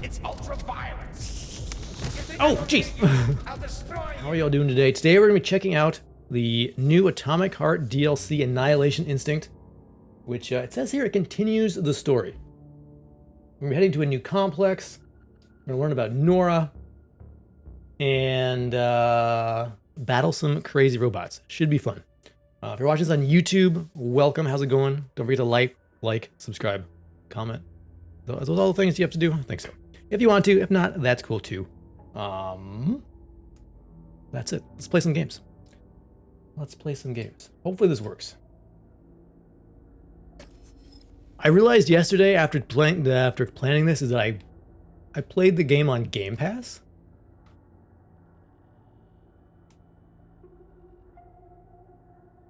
It's ultra-violence. Oh, jeez. How are y'all doing today? Today we're going to be checking out the new Atomic Heart DLC, Annihilation Instinct, which it says here it continues the story. We're heading to a new complex. We're going to learn about Nora and battle some crazy robots. Should be fun. If you're watching this on YouTube, welcome. How's it going? Don't forget to like, subscribe, comment. Are those all the things you have to do? I think so. If you want to, if not, that's cool too. That's it. Let's play some games. Hopefully this works. I realized yesterday after planning this is that I played the game on Game Pass.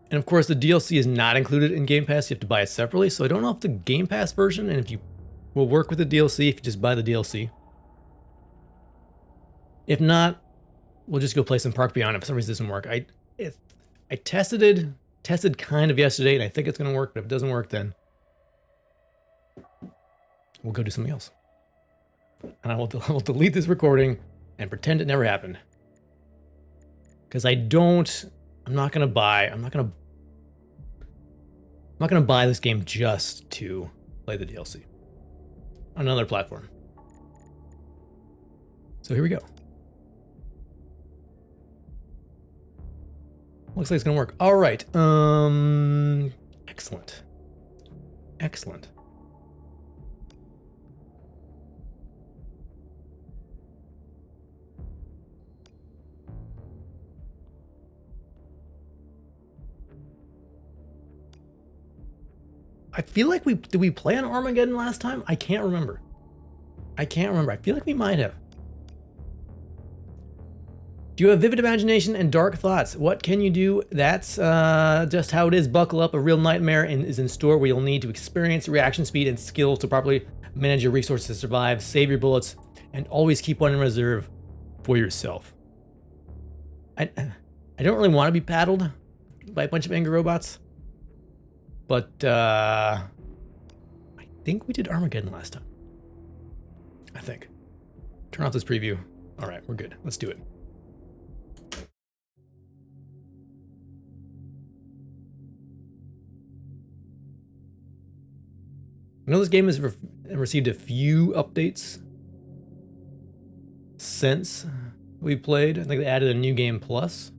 And of course the DLC is not included in Game Pass. You have to buy it separately. So I don't know if the Game Pass version and if you will work with the DLC if you just buy the DLC. If not, we'll just go play some Park Beyond. If for some reason it doesn't work, I tested kind of yesterday, and I think it's going to work. But if it doesn't work, then we'll go do something else. And I will delete this recording and pretend it never happened. Because I'm not going to buy this game just to play the DLC on another platform. So here we go. Looks like it's gonna work. All right. Excellent. I feel like did we play on Armageddon last time? I can't remember. I feel like we might have. Do you have vivid imagination and dark thoughts? What can you do? That's just how it is. Buckle up. A real nightmare is in store where you'll need to experience reaction speed and skills to properly manage your resources to survive, save your bullets, and always keep one in reserve for yourself. I don't really want to be paddled by a bunch of angry robots, but I think we did Armageddon last time. I think. Turn off this preview. All right, we're good. Let's do it. I know this game has received a few updates since we played. I think they added a new game plus.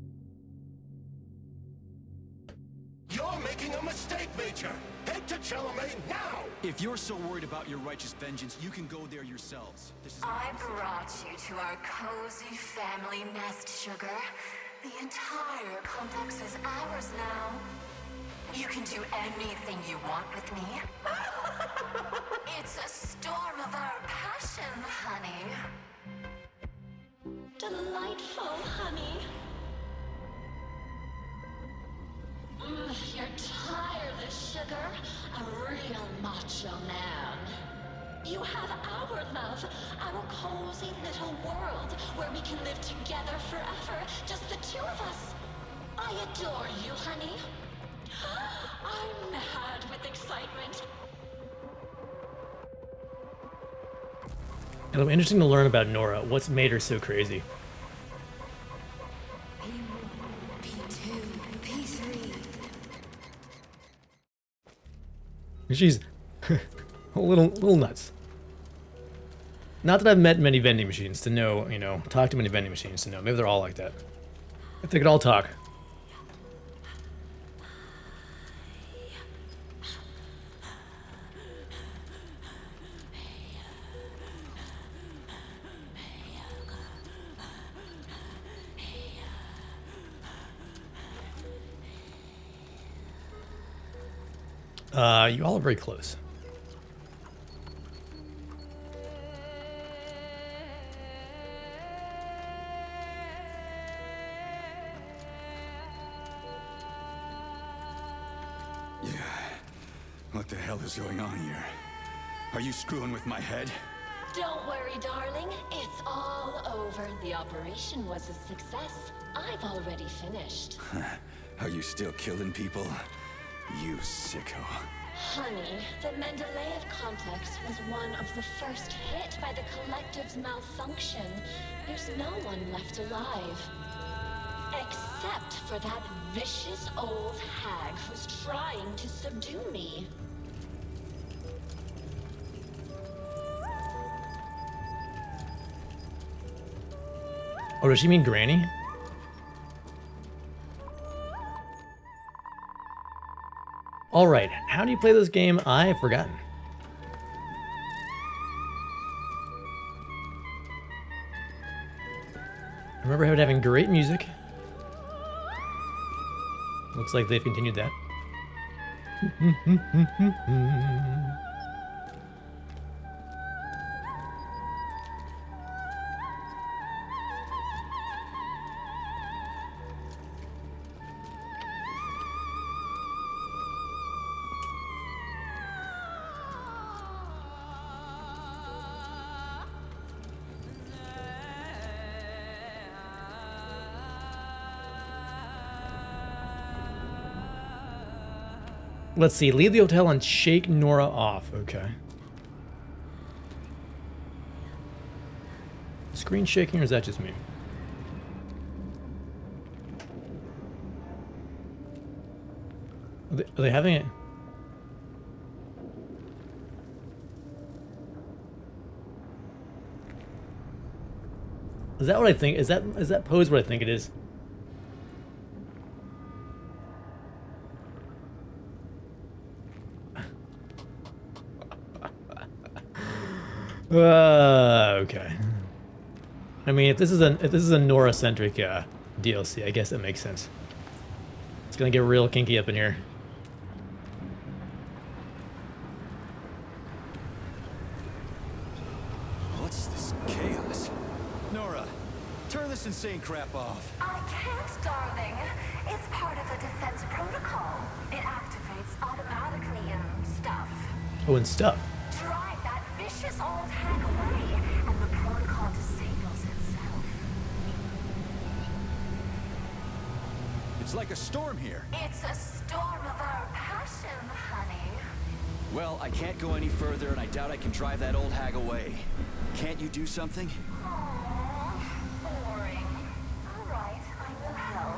You're making a mistake, Major. Head to Chalamet now. If you're so worried about your righteous vengeance, you can go there yourselves. I brought you to our cozy family nest, Sugar. The entire complex is ours now. You can do anything you want with me. It's a storm of our passion, honey. Delightful, honey. You're tireless, Sugar. A real macho man. You have our love, our cozy little world where we can live together forever, just the two of us. I adore you, honey. I'm mad with excitement. It'll be interesting to learn about Nora. What's made her so crazy? P2, P3. She's a little nuts. Not that I've met many vending machines to know, talk to many vending machines to know. Maybe they're all like that. If they could all talk. You all are very close. Yeah. What the hell is going on here? Are you screwing with my head? Don't worry, darling. It's all over. The operation was a success. I've already finished. Are you still killing people? You sicko. Honey, the Mendeleev complex was one of the first hit by the collective's malfunction. There's no one left alive. Except for that vicious old hag who's trying to subdue me. Oh, does she mean Granny? Alright, how do you play this game? I've forgotten. I remember it having great music. Looks like they've continued that. Let's see, leave the hotel and shake Nora off. Okay. Screen shaking, or is that just me? Are they having it? Is that what I think? Is that pose what I think it is? Okay. I mean, if this is a Nora-centric DLC, I guess that makes sense. It's gonna get real kinky up in here. What's this chaos? Nora, turn this insane crap off. I can't, darling. It's part of the defense protocol. It activates automatically and stuff. Oh, and stuff. Drive that vicious old hag away, and the protocol disables itself. It's like a storm here. It's a storm of our passion, honey. Well, I can't go any further, and I doubt I can drive that old hag away. Can't you do something? Aww, boring. All right, I will help.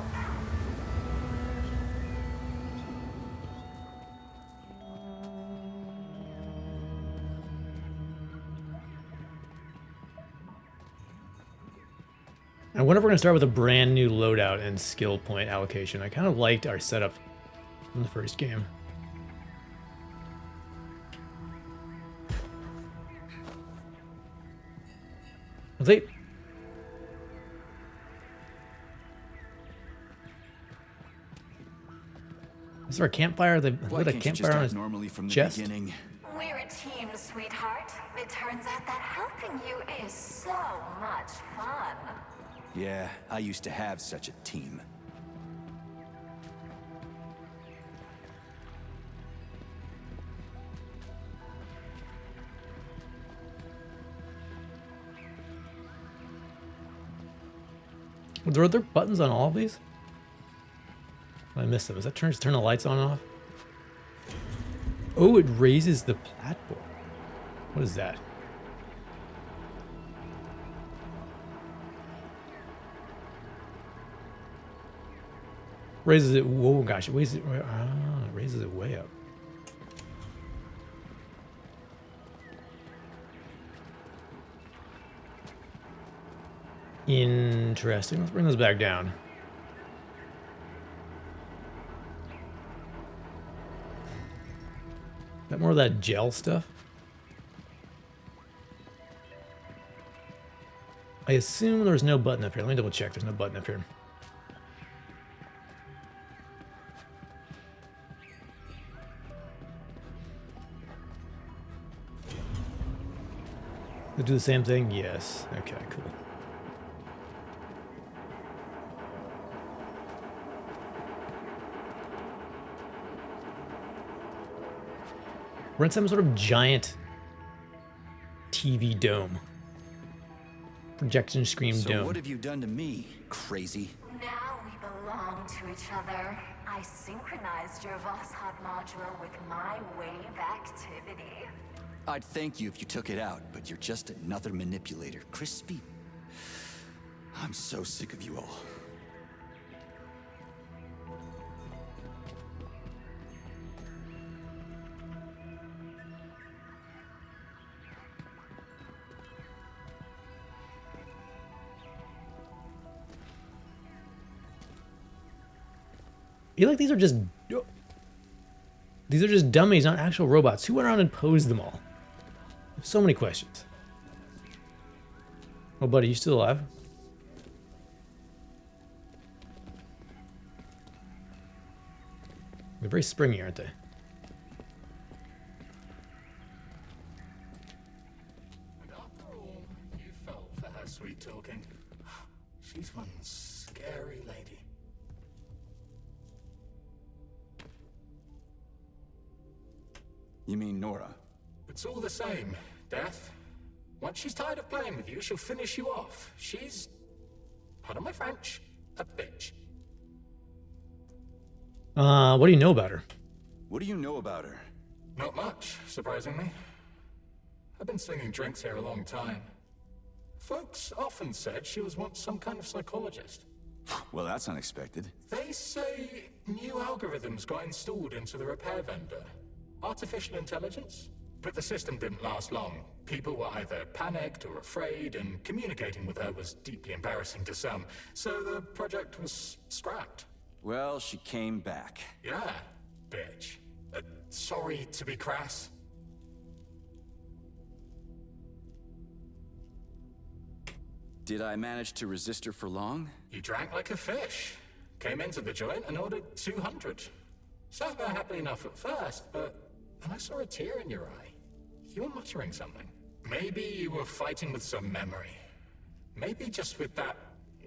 I wonder if we're going to start with a brand new loadout and skill point allocation. I kind of liked our setup from the first game. Is there a campfire? They lit a campfire on his normally from the chest? beginning? We're a team, sweetheart. It turns out that helping you is so much fun. Yeah, I used to have such a team. Are there buttons on all of these? I missed them. Is that turn the lights on and off? Oh, it raises the platform. What is that? Raises it. Whoa, gosh! It raises it. It raises it way up. Interesting. Let's bring this back down. Is that more of that gel stuff? I assume there's no button up here. Let me double check. There's no button up here. They do the same thing? Yes. Okay, cool. We're in some sort of giant TV dome. Projection screen So dome. what have you done to me, crazy? Now we belong to each other. I synchronized your Vosshod module with my wave activity. I'd thank you if you took it out, but you're just another manipulator. Crispy. I'm so sick of you all. I feel like these are just dummies, not actual robots. Who went around and posed them all? I have so many questions. Oh, buddy, you still alive? They're very springy, aren't they? And after all, you fell for her sweet talking. She's one scary lady. You mean Nora? It's all the same, Death. Once she's tired of playing with you, she'll finish you off. She's, pardon my French, a bitch. What do you know about her? What do you know about her? Not much, surprisingly. I've been slinging drinks here a long time. Folks often said she was once some kind of psychologist. Well, that's unexpected. They say new algorithms got installed into the repair vendor. Artificial intelligence? But the system didn't last long. People were either panicked or afraid, and communicating with her was deeply embarrassing to some. So the project was scrapped. Well, she came back. Yeah, bitch. Sorry to be crass. Did I manage to resist her for long? You drank like a fish. Came into the joint and ordered 200. Sat there happy enough at first, but then I saw a tear in your eye. You were muttering something. Maybe you were fighting with some memory. Maybe just with that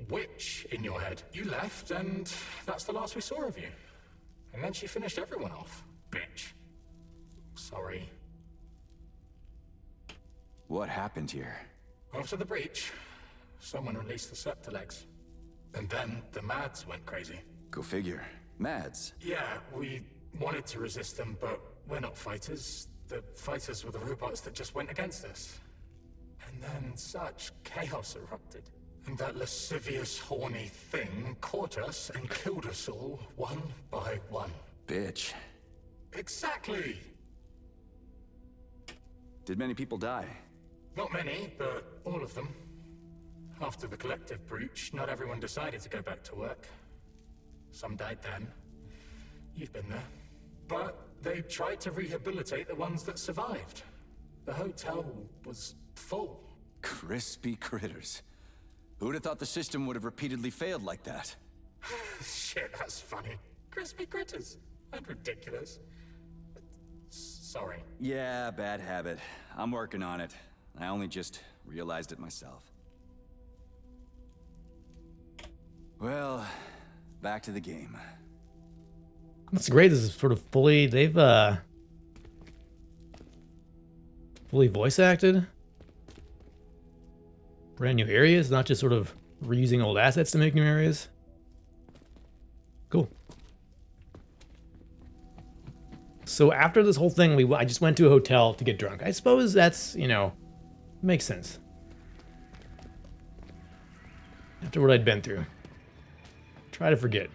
witch in your head. You left, and that's the last we saw of you. And then she finished everyone off. Bitch. Sorry. What happened here? After the breach, someone released the Septilegs. And then the Mads went crazy. Go figure. Mads. Yeah, we wanted to resist them, but we're not fighters. The fighters were the robots that just went against us. And then such chaos erupted. And that lascivious, horny thing caught us and killed us all, one by one. Bitch. Exactly! Did many people die? Not many, but all of them. After the collective breach, not everyone decided to go back to work. Some died then. You've been there. But they tried to rehabilitate the ones that survived. The hotel was full. Crispy critters. Who'd have thought the system would have repeatedly failed like that? Shit, that's funny. Crispy critters. And ridiculous. Sorry. Yeah, bad habit. I'm working on it. I only just realized it myself. Well, back to the game. That's great. This is sort of fully, they've fully voice acted. Brand new areas, not just sort of reusing old assets to make new areas. Cool. So after this whole thing, I just went to a hotel to get drunk. I suppose that's, you know, makes sense. After what I'd been through. Try to forget.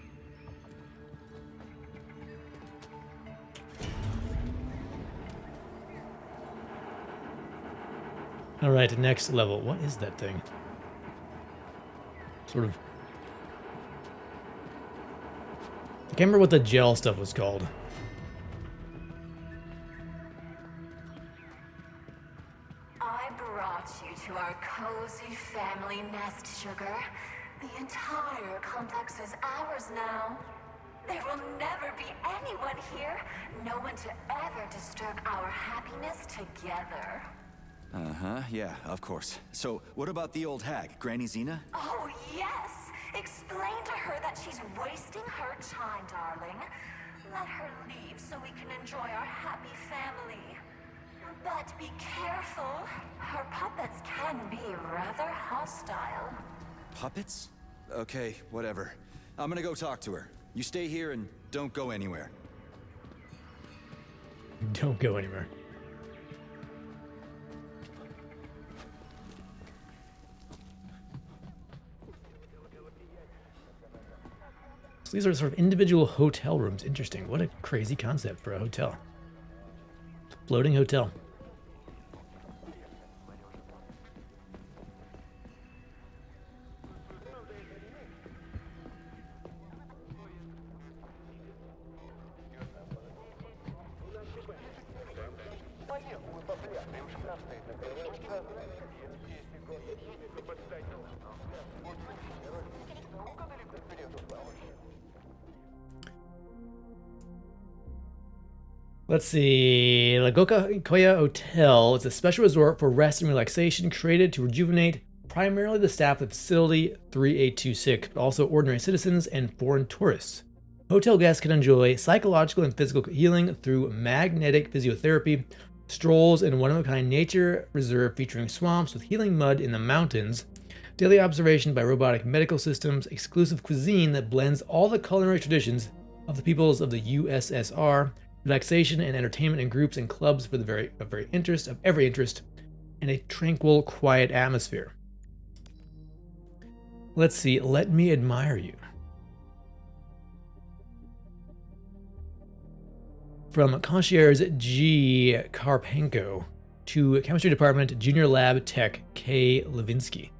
All right, next level. What is that thing? Sort of. I can't remember what the gel stuff was called. I brought you to our cozy family nest, Sugar. The entire complex is ours now. There will never be anyone here, no one to ever disturb our happiness together. Uh-huh, yeah, of course. So, what about the old hag, Granny Xena? Oh, yes! Explain to her that she's wasting her time, darling. Let her leave so we can enjoy our happy family. But be careful. Her puppets can be rather hostile. Puppets? Okay, whatever. I'm gonna go talk to her. You stay here and don't go anywhere. Don't go anywhere. So these are sort of individual hotel rooms. Interesting. What a crazy concept for a hotel. Floating hotel. Let's see. La Koya Hotel is a special resort for rest and relaxation created to rejuvenate primarily the staff of facility 3826, but also ordinary citizens and foreign tourists. Hotel guests can enjoy psychological and physical healing through magnetic physiotherapy, strolls in one-of-a-kind nature reserve featuring swamps with healing mud in the mountains, daily observation by robotic medical systems, exclusive cuisine that blends all the culinary traditions of the peoples of the USSR, relaxation and entertainment in groups and clubs for the every interest, and a tranquil, quiet atmosphere. Let's see. Let me admire you. From Concierge G. Karpenko to Chemistry Department Junior Lab Tech K. Levinsky.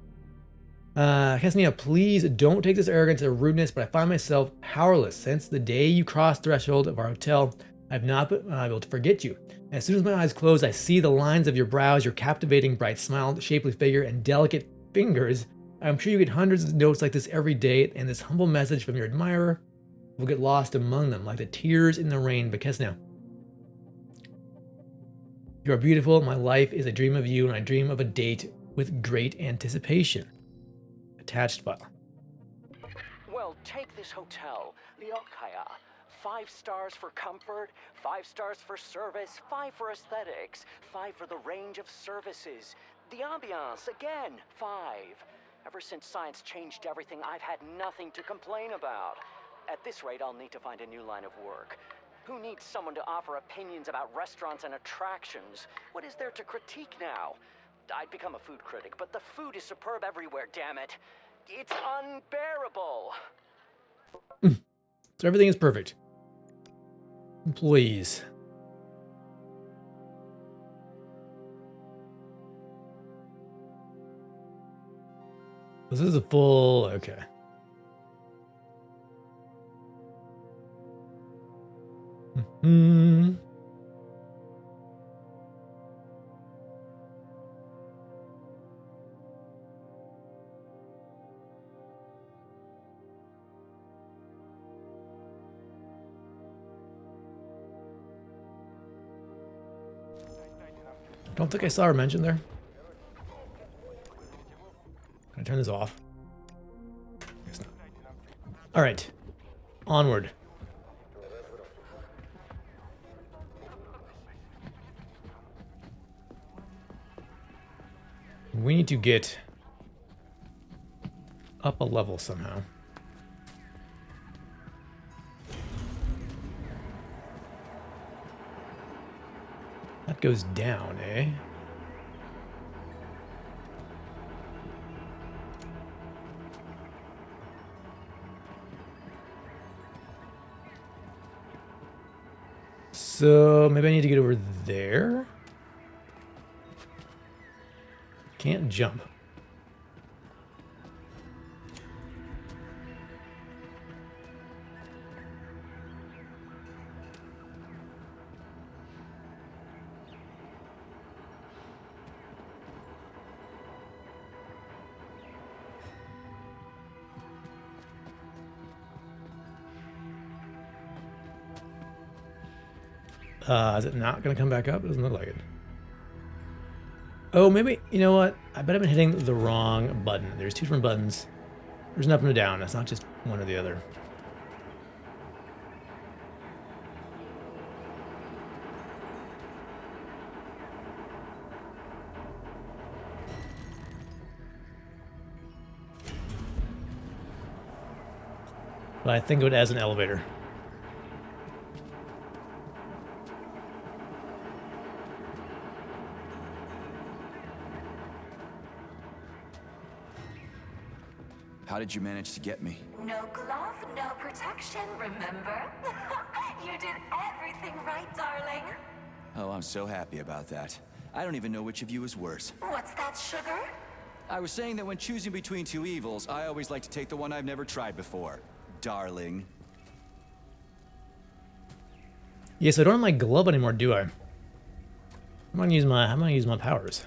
Kesnia, please don't take this arrogance or rudeness, but I find myself powerless. Since the day you crossed the threshold of our hotel, I've not been able to forget you. And as soon as my eyes close, I see the lines of your brows, your captivating, bright smile, shapely figure, and delicate fingers. I'm sure you get hundreds of notes like this every day, and this humble message from your admirer will get lost among them, like the tears in the rain. But Kesnia, you are beautiful. My life is a dream of you, and I dream of a date with great anticipation. Attached file. Well, take this hotel, the Okaya. 5 stars for comfort, 5 stars for service, 5 for aesthetics, 5 for the range of services. The ambiance, again, 5. Ever since science changed everything, I've had nothing to complain about. At this rate, I'll need to find a new line of work. Who needs someone to offer opinions about restaurants and attractions? What is there to critique now? I'd become a food critic, but the food is superb everywhere, damn it. It's unbearable. So everything is perfect. Employees. This is a full, okay. I don't think I saw her mentioned there. Can I turn this off? Guess not. All right, onward. We need to get up a level somehow. That goes down, eh? So maybe I need to get over there. Can't jump. Is it not going to come back up? It doesn't look like it. Oh, maybe, you know what? I bet I've been hitting the wrong button. There's 2 different buttons. There's an up and a down. It's not just one or the other. But I think of it as an elevator. How did you manage to get me? No glove, no protection, remember? You did everything right, darling. Oh, I'm so happy about that. I don't even know which of you is worse. What's that, sugar? I was saying that when choosing between two evils, I always like to take the one I've never tried before. Darling. Yeah, so I don't have my glove anymore, do I? I'm gonna use my powers.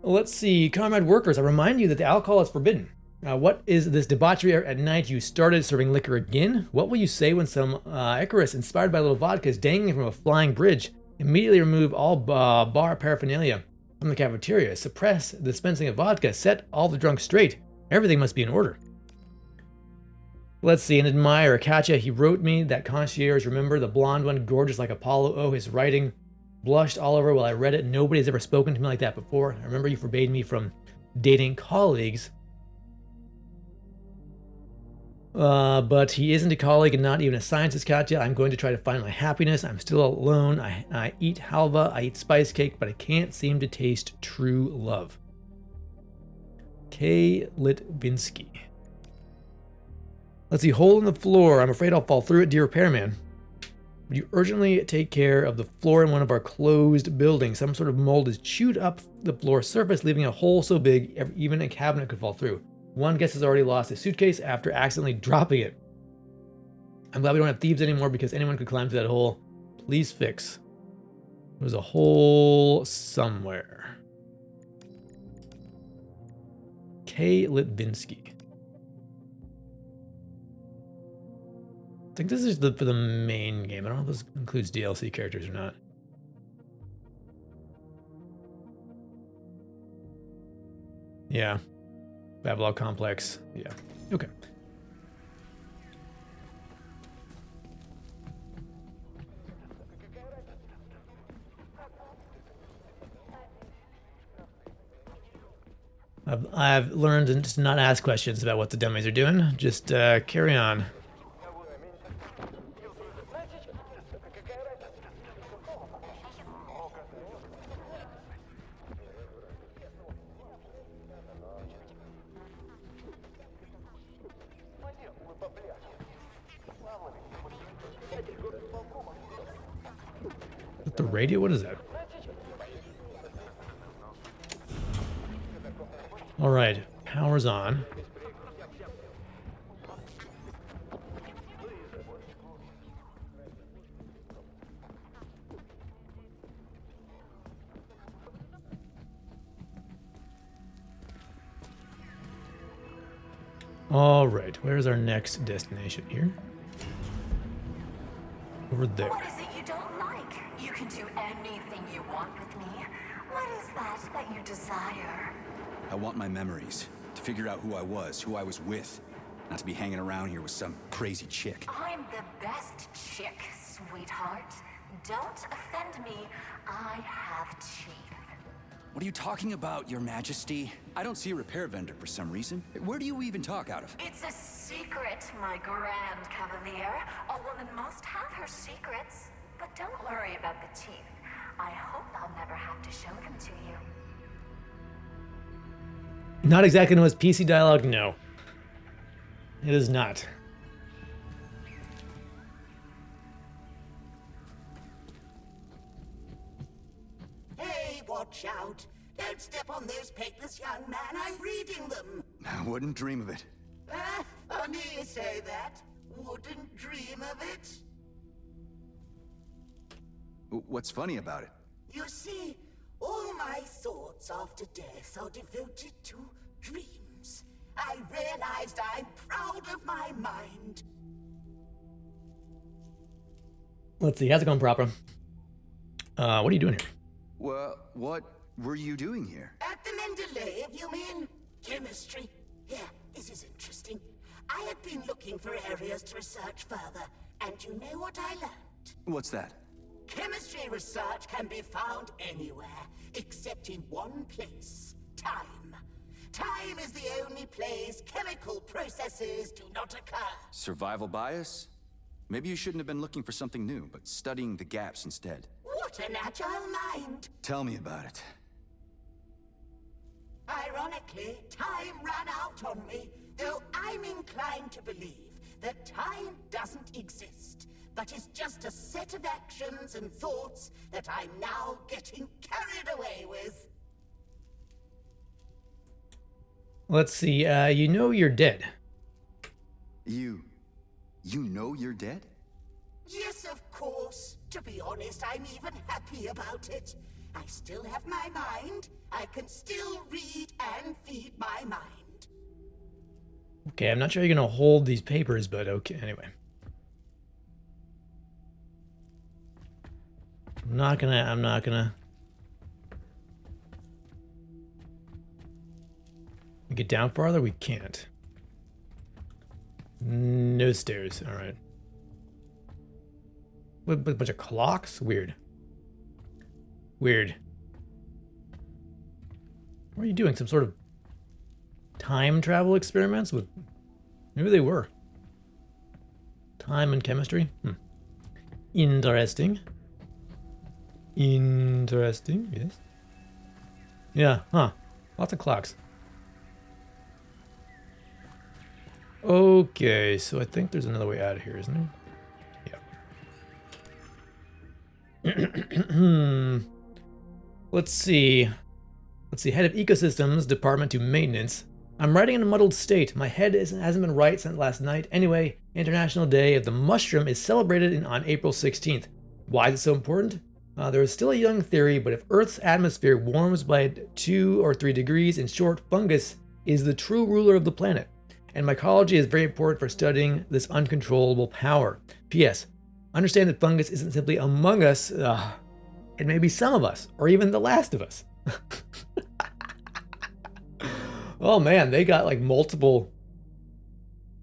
Let's see, comrade workers, I remind you that the alcohol is forbidden. What is this debauchery at night? You started serving liquor again? What will you say when some Icarus, inspired by a little vodka, is dangling from a flying bridge? Immediately remove all bar paraphernalia from the cafeteria. Suppress the dispensing of vodka. Set all the drunks straight. Everything must be in order. Let's see, an admirer, Katya, he wrote me that concierge, remember, the blonde one, gorgeous like Apollo. Oh, his writing. Blushed all over while I read it. Nobody has ever spoken to me like that before. I remember you forbade me from dating colleagues. But he isn't a colleague and not even a scientist, Katya. I'm going to try to find my happiness. I'm still alone. I eat halva, I eat spice cake, but I can't seem to taste true love. K. Litvinsky. Let's see, hole in the floor. I'm afraid I'll fall through it, dear repairman. Would you urgently take care of the floor in one of our closed buildings? Some sort of mold has chewed up the floor surface, leaving a hole so big even a cabinet could fall through. One guest has already lost his suitcase after accidentally dropping it. I'm glad we don't have thieves anymore because anyone could climb through that hole. Please fix. There's a hole somewhere. K. Litvinsky. I think this is for the main game. I don't know if this includes DLC characters or not. Yeah. Babylon Complex. Yeah. Okay. I've learned to just not ask questions about what the dummies are doing. Just carry on. The radio? What is that? All right, power's on. All right, where's our next destination here? Over there. What is it you don't like? You can do anything you want with me. What is that you desire? I want my memories. To figure out who I was with. Not to be hanging around here with some crazy chick. I'm the best chick, sweetheart. Don't offend me. I have teeth. What are you talking about, Your Majesty? I don't see a repair vendor for some reason. Where do you even talk out of? It's a secret, my grand cavalier. A woman must have her secrets. But don't worry about the teeth. I hope I'll never have to show them to you. Not exactly no, it's PC dialogue, no. It is not. Hey, watch out. Don't step on those papers, young man. I'm reading them. I wouldn't dream of it. Ah, funny you say that. Wouldn't dream of it. What's funny about it? You see, all my thoughts after death are devoted to dreams. I realized I'm proud of my mind. Let's see, how's it going, Proper? What are you doing here? Well, what were you doing here? At the Mendeleev, you mean? Chemistry. Yeah, this is interesting. I had been looking for areas to research further, and you know what I learned? What's that? Chemistry research can be found anywhere, except in one place. Time. Time is the only only place chemical processes do not occur. Survival bias? Maybe you shouldn't have been looking for something new, but studying the gaps instead. What an agile mind! Tell me about it. Ironically, time ran out on me, though I'm inclined to believe that time doesn't exist, but is just a set of actions and thoughts that I'm now getting carried away with. Let's see, you know you're dead. You know you're dead? Yes, of course. To be honest, I'm even happy about it. I still have my mind. I can still read and feed my mind. Okay, I'm not sure you're gonna hold these papers, but okay, anyway. I'm not gonna. We get down farther? We can't. No stairs, alright. A bunch of clocks? Weird. Weird. What are you doing? Some sort of time travel experiments? With maybe they were. Time and chemistry? Interesting. Interesting, yes. Yeah, huh. Lots of clocks. Okay, so I think there's another way out of here, isn't there? Yeah. Let's see. Head of Ecosystems, Department to Maintenance. I'm writing in a muddled state. My head hasn't been right since last night. Anyway, International Day of the Mushroom is celebrated on April 16th. Why is it so important? There is still a young theory, but if Earth's atmosphere warms by 2 or 3 degrees, in short, fungus is the true ruler of the planet. And mycology is very important for studying this uncontrollable power. P.S. Understand that fungus isn't simply among us, it may be some of us, or even the last of us. Oh man, they got like multiple...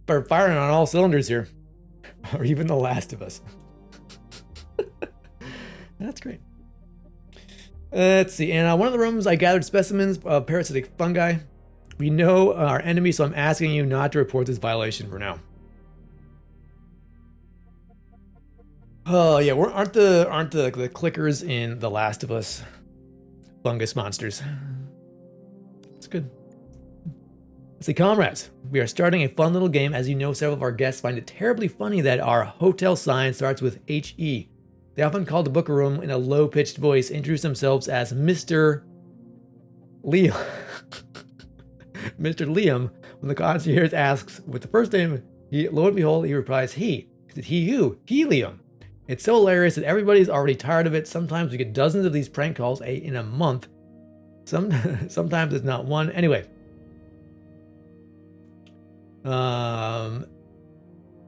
They're firing on all cylinders here. Or even the last of us. That's great. Let's see, in one of the rooms I gathered specimens of parasitic fungi. We know our enemy, so I'm asking you not to report this violation for now. Oh yeah, aren't the clickers in The Last of Us fungus monsters? It's good. Let's see, comrades. We are starting a fun little game. As you know, several of our guests find it terribly funny that our hotel sign starts with H-E. They often call the booker room in a low-pitched voice, introduce themselves as Mr. Liam. Mr. Liam, when the concierge asks with the first name, lo and behold, he replies, he. Is it he who? He Liam. It's so hilarious that everybody's already tired of it. Sometimes we get dozens of these prank calls in a month. Sometimes it's not one. Anyway.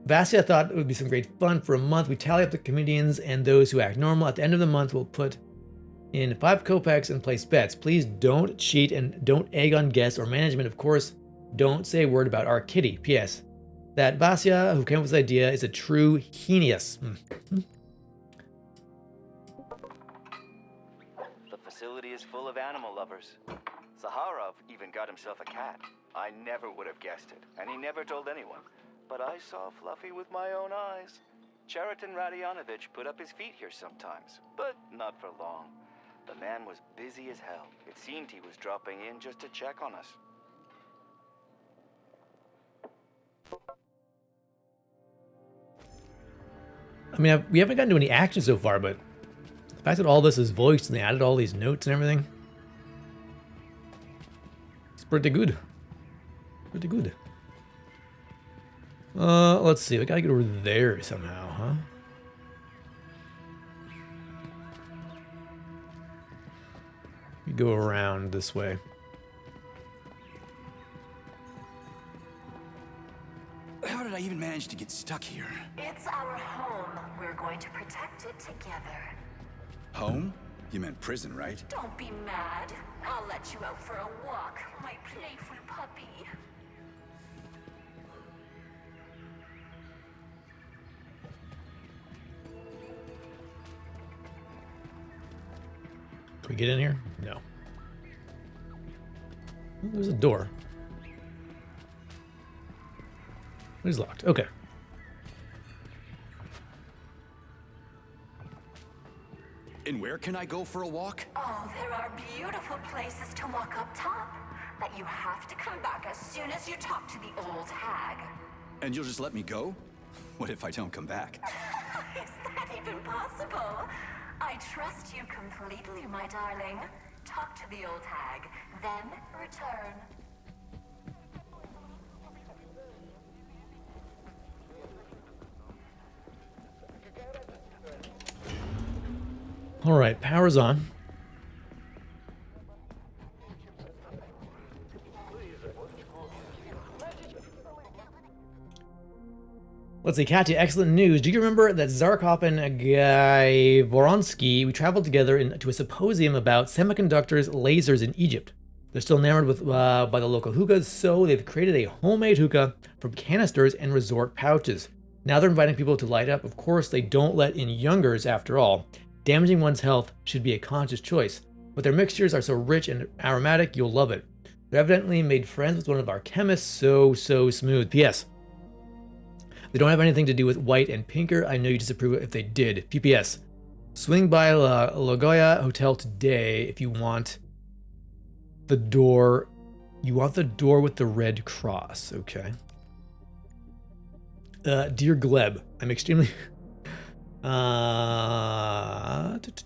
Vasya thought it would be some great fun for a month. We tally up the comedians and those who act normal. At the end of the month, we'll put in 5 kopecks and place bets. Please don't cheat and don't egg on guests or management. Of course, don't say a word about our kitty. P.S. That Vasya, who came up with this idea, is a true genius. The facility is full of animal lovers. Zaharov even got himself a cat. I never would have guessed it, and he never told anyone. But I saw Fluffy with my own eyes. Radionovich put up his feet here sometimes, but not for long. The man was busy as hell. It seemed he was dropping in just to check on us. I mean, we haven't gotten to any action so far, but the fact that all this is voiced and they added all these notes and everything, it's pretty good. Pretty good. Let's see. We gotta get over there somehow, huh? We go around this way. How did I even manage to get stuck here? It's our home. We're going to protect it together. Home? You meant prison, right? Don't be mad. I'll let you out for a walk, my playful puppy. Can we get in here? No. There's a door. It's locked. Okay. And where can I go for a walk? Oh, there are beautiful places to walk up top. But you have to come back as soon as you talk to the old hag. And you'll just let me go? What if I don't come back? Is that even possible? I trust you completely, my darling. Talk to the old hag, then return. All right, power's on. Let's see, Katya, excellent news. Do you remember that Zarkov and Guy Voronsky, we traveled together to a symposium about semiconductors, lasers in Egypt. They're still enamored by the local hookahs, so they've created a homemade hookah from canisters and resort pouches. Now they're inviting people to light up. Of course, they don't let in youngers after all. Damaging one's health should be a conscious choice, but their mixtures are so rich and aromatic, you'll love it. They're evidently made friends with one of our chemists, so smooth. P.S. They don't have anything to do with white and pinker. I know you disapprove if they did. PPS. Swing by La Goya Hotel today if you want the door. You want the door with the red cross. Okay. Dear Gleb, I'm extremely...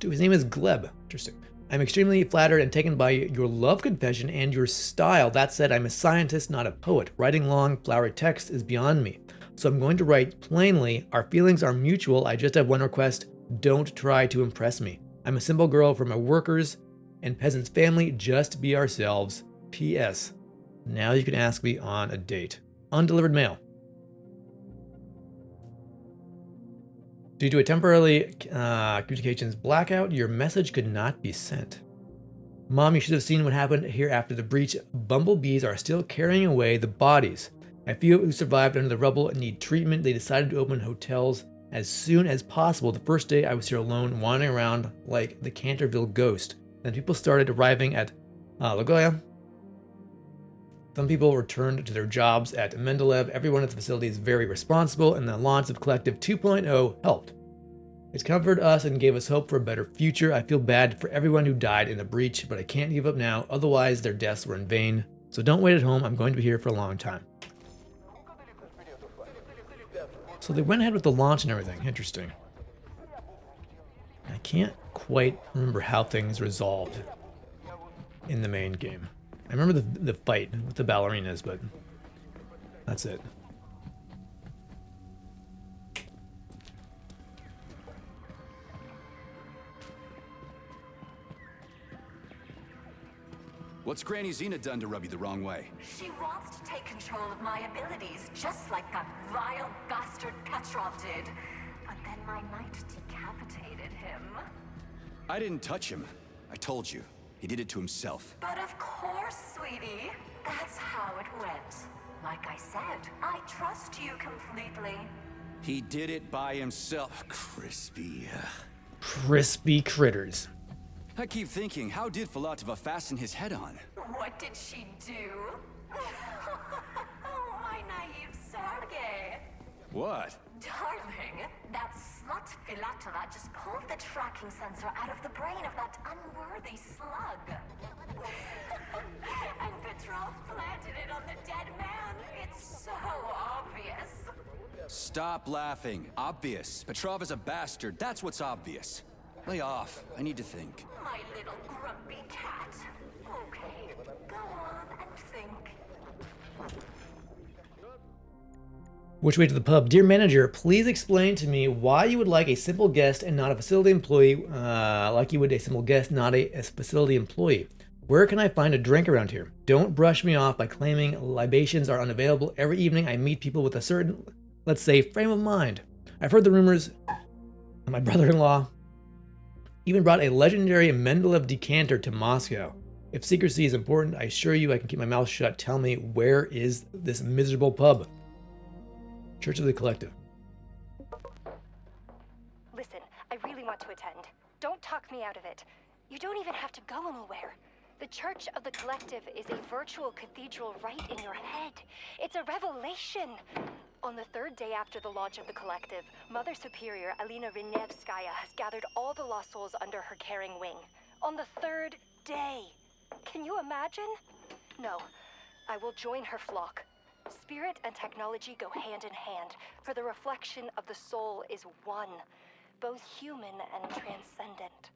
his name is Gleb. Interesting. I'm extremely flattered and taken by your love confession and your style. That said, I'm a scientist, not a poet. Writing long, flowery text is beyond me. So I'm going to write plainly. Our feelings are mutual. I just have one request. Don't try to impress me. I'm a simple girl from a workers and peasants family. Just be ourselves. P.S. Now you can ask me on a date. Undelivered mail. Due to a temporary communications blackout, your message could not be sent. Mom, you should have seen what happened here after the breach. Bumblebees are still carrying away the bodies. A few who survived under the rubble need treatment. They decided to open hotels as soon as possible. The first day I was here alone, wandering around like the Canterville ghost. Then people started arriving at La Goya. Some people returned to their jobs at Mendeleev. Everyone at the facility is very responsible, and the launch of Collective 2.0 helped. It comforted us and gave us hope for a better future. I feel bad for everyone who died in the breach, but I can't give up now. Otherwise, their deaths were in vain. So don't wait at home. I'm going to be here for a long time. So they went ahead with the launch and everything. Interesting. I can't quite remember how things resolved in the main game. I remember the fight with the ballerinas, but that's it. What's Granny Xena done to rub you the wrong way? She wants to take control of my abilities, just like that vile bastard Petrov did. But then my knight decapitated him. I didn't touch him. I told you. He did it to himself. But of course, sweetie. That's how it went. Like I said, I trust you completely. He did it by himself. Crispy. Crispy critters. I keep thinking, how did Filatova fasten his head on? What did she do? My naive Sergei. What? Darling, that slut Filatova just pulled the tracking sensor out of the brain of that unworthy slug. And Petrov planted it on the dead man. It's so obvious. Stop laughing. Obvious. Petrov is a bastard. That's what's obvious. Lay off. I need to think. My little grumpy cat. Okay, go on and think. Which way to the pub? Dear manager, please explain to me why you would like a simple guest and not a facility employee, like you would a simple guest, not a facility employee. Where can I find a drink around here? Don't brush me off by claiming libations are unavailable. Every evening I meet people with a certain, let's say, frame of mind. I've heard the rumors. My brother-in-law even brought a legendary Mendeleev decanter to Moscow. If secrecy is important, I assure you I can keep my mouth shut. Tell me, where is this miserable pub? Church of the Collective. Listen, I really want to attend. Don't talk me out of it. You don't even have to go anywhere. The Church of the Collective is a virtual cathedral right in your head. It's a revelation. On the third day after the launch of the collective, Mother Superior Alina Rinevskaya has gathered all the lost souls under her caring wing. On the third day! Can you imagine? No, I will join her flock. Spirit and technology go hand in hand, for the reflection of the soul is one, both human and transcendent.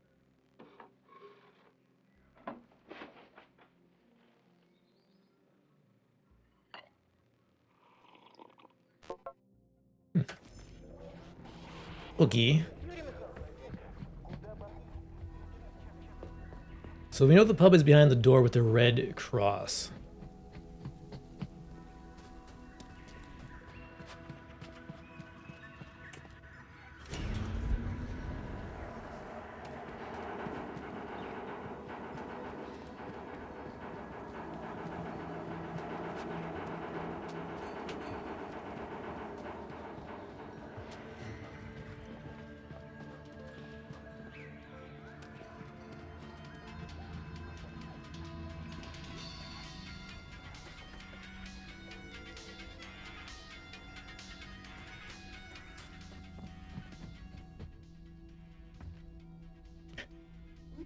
Okay. So we know the pub is behind the door with the red cross.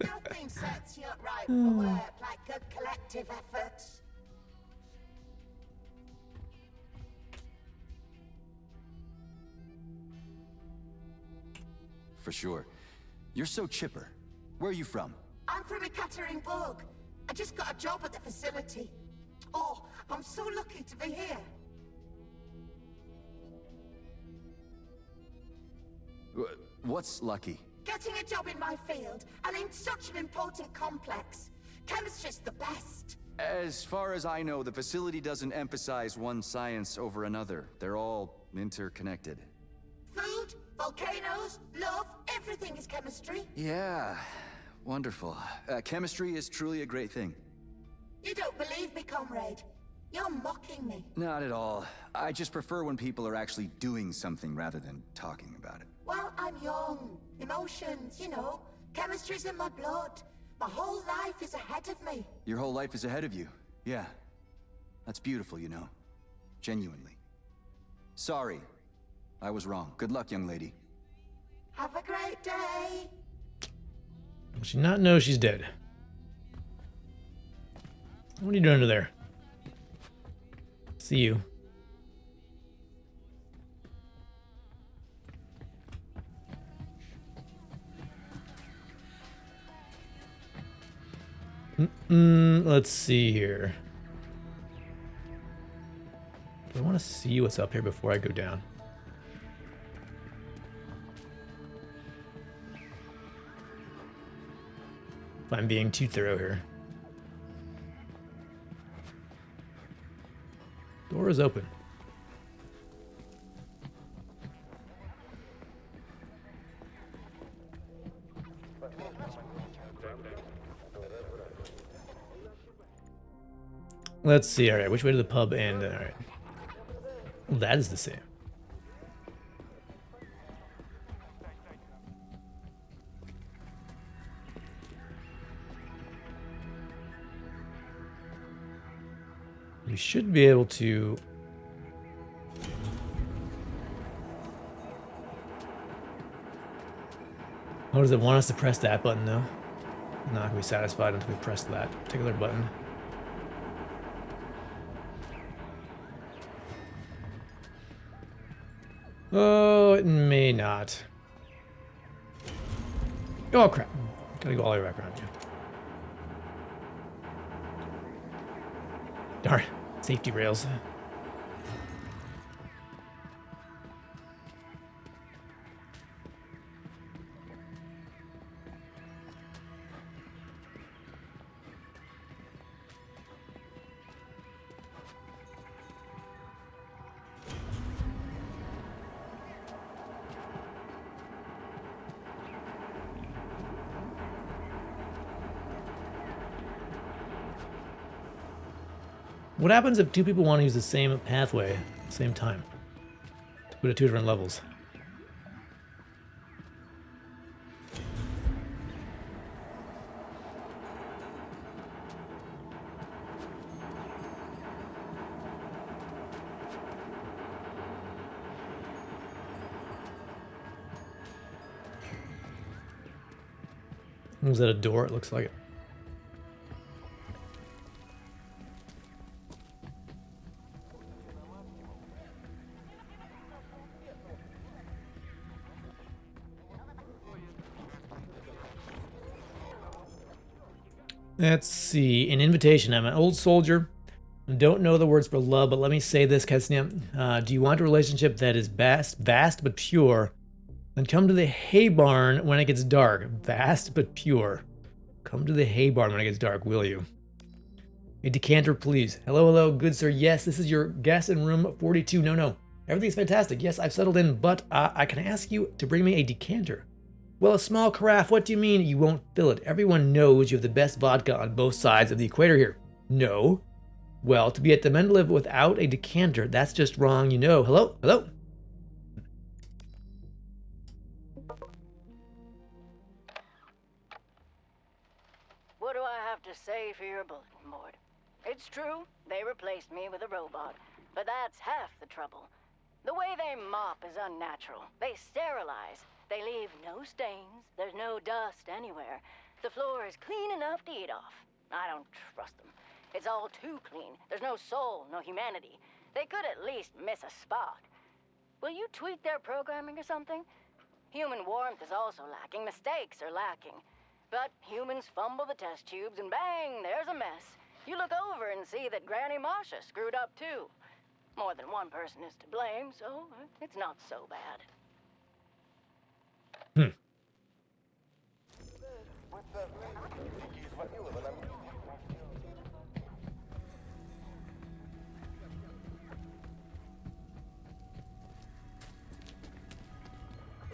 Nothing sets you up right for work like good collective effort. For sure. You're so chipper. Where are you from? I'm from Ekaterinburg. I just got a job at the facility. Oh, I'm so lucky to be here. What's lucky? Getting a job in my field, and in such an important complex. Chemistry's the best. As far as I know, the facility doesn't emphasize one science over another. They're all interconnected. Food, volcanoes, love, everything is chemistry. Yeah, wonderful. Chemistry is truly a great thing. You don't believe me, comrade. You're mocking me. Not at all. I just prefer when people are actually doing something rather than talking about it. Well, I'm young. Emotions, you know. Chemistry's in my blood. My whole life is ahead of me. Your whole life is ahead of you. Yeah. That's beautiful, you know. Genuinely. Sorry. I was wrong. Good luck, young lady. Have a great day. Will she not know she's dead? What are you doing under there? See you. Let's see here. Do I want to see what's up here before I go down? If I'm being too thorough here. Door is open. Let's see. All right, which way to the pub and all right. Well, that is the same. We should be able to. Oh, does it want us to press that button though? I'm not gonna be satisfied until we press that particular button. Oh, it may not. Oh crap! Gotta go all the way back around you. Darn, safety rails. What happens if two people want to use the same pathway at the same time? To put it at two different levels. Was that a door? It looks like it. Let's see. An invitation. I'm an old soldier. I don't know the words for love, but let me say this, Kesnia. Do you want a relationship that is vast but pure? Then come to the hay barn when it gets dark. Vast but pure. Come to the hay barn when it gets dark, will you? A decanter, please. Hello, hello, good sir. Yes, this is your guest in room 42. No. Everything's fantastic. Yes, I've settled in, but I can ask you to bring me a decanter. Well, a small carafe. What do you mean you won't fill it? Everyone knows you have the best vodka on both sides of the equator here. No. Well, to be at the Mendeleev without a decanter, that's just wrong, you know. Hello? Hello? What do I have to say for your bulletin board? It's true, they replaced me with a robot, but that's half the trouble. The way they mop is unnatural. They sterilize. They leave no stains. There's no dust anywhere. The floor is clean enough to eat off. I don't trust them. It's all too clean. There's no soul, no humanity. They could at least miss a spot. Will you tweak their programming or something? Human warmth is also lacking. Mistakes are lacking. But humans fumble the test tubes and bang, there's a mess. You look over and see that Granny Masha screwed up too. More than one person is to blame, so it's not so bad.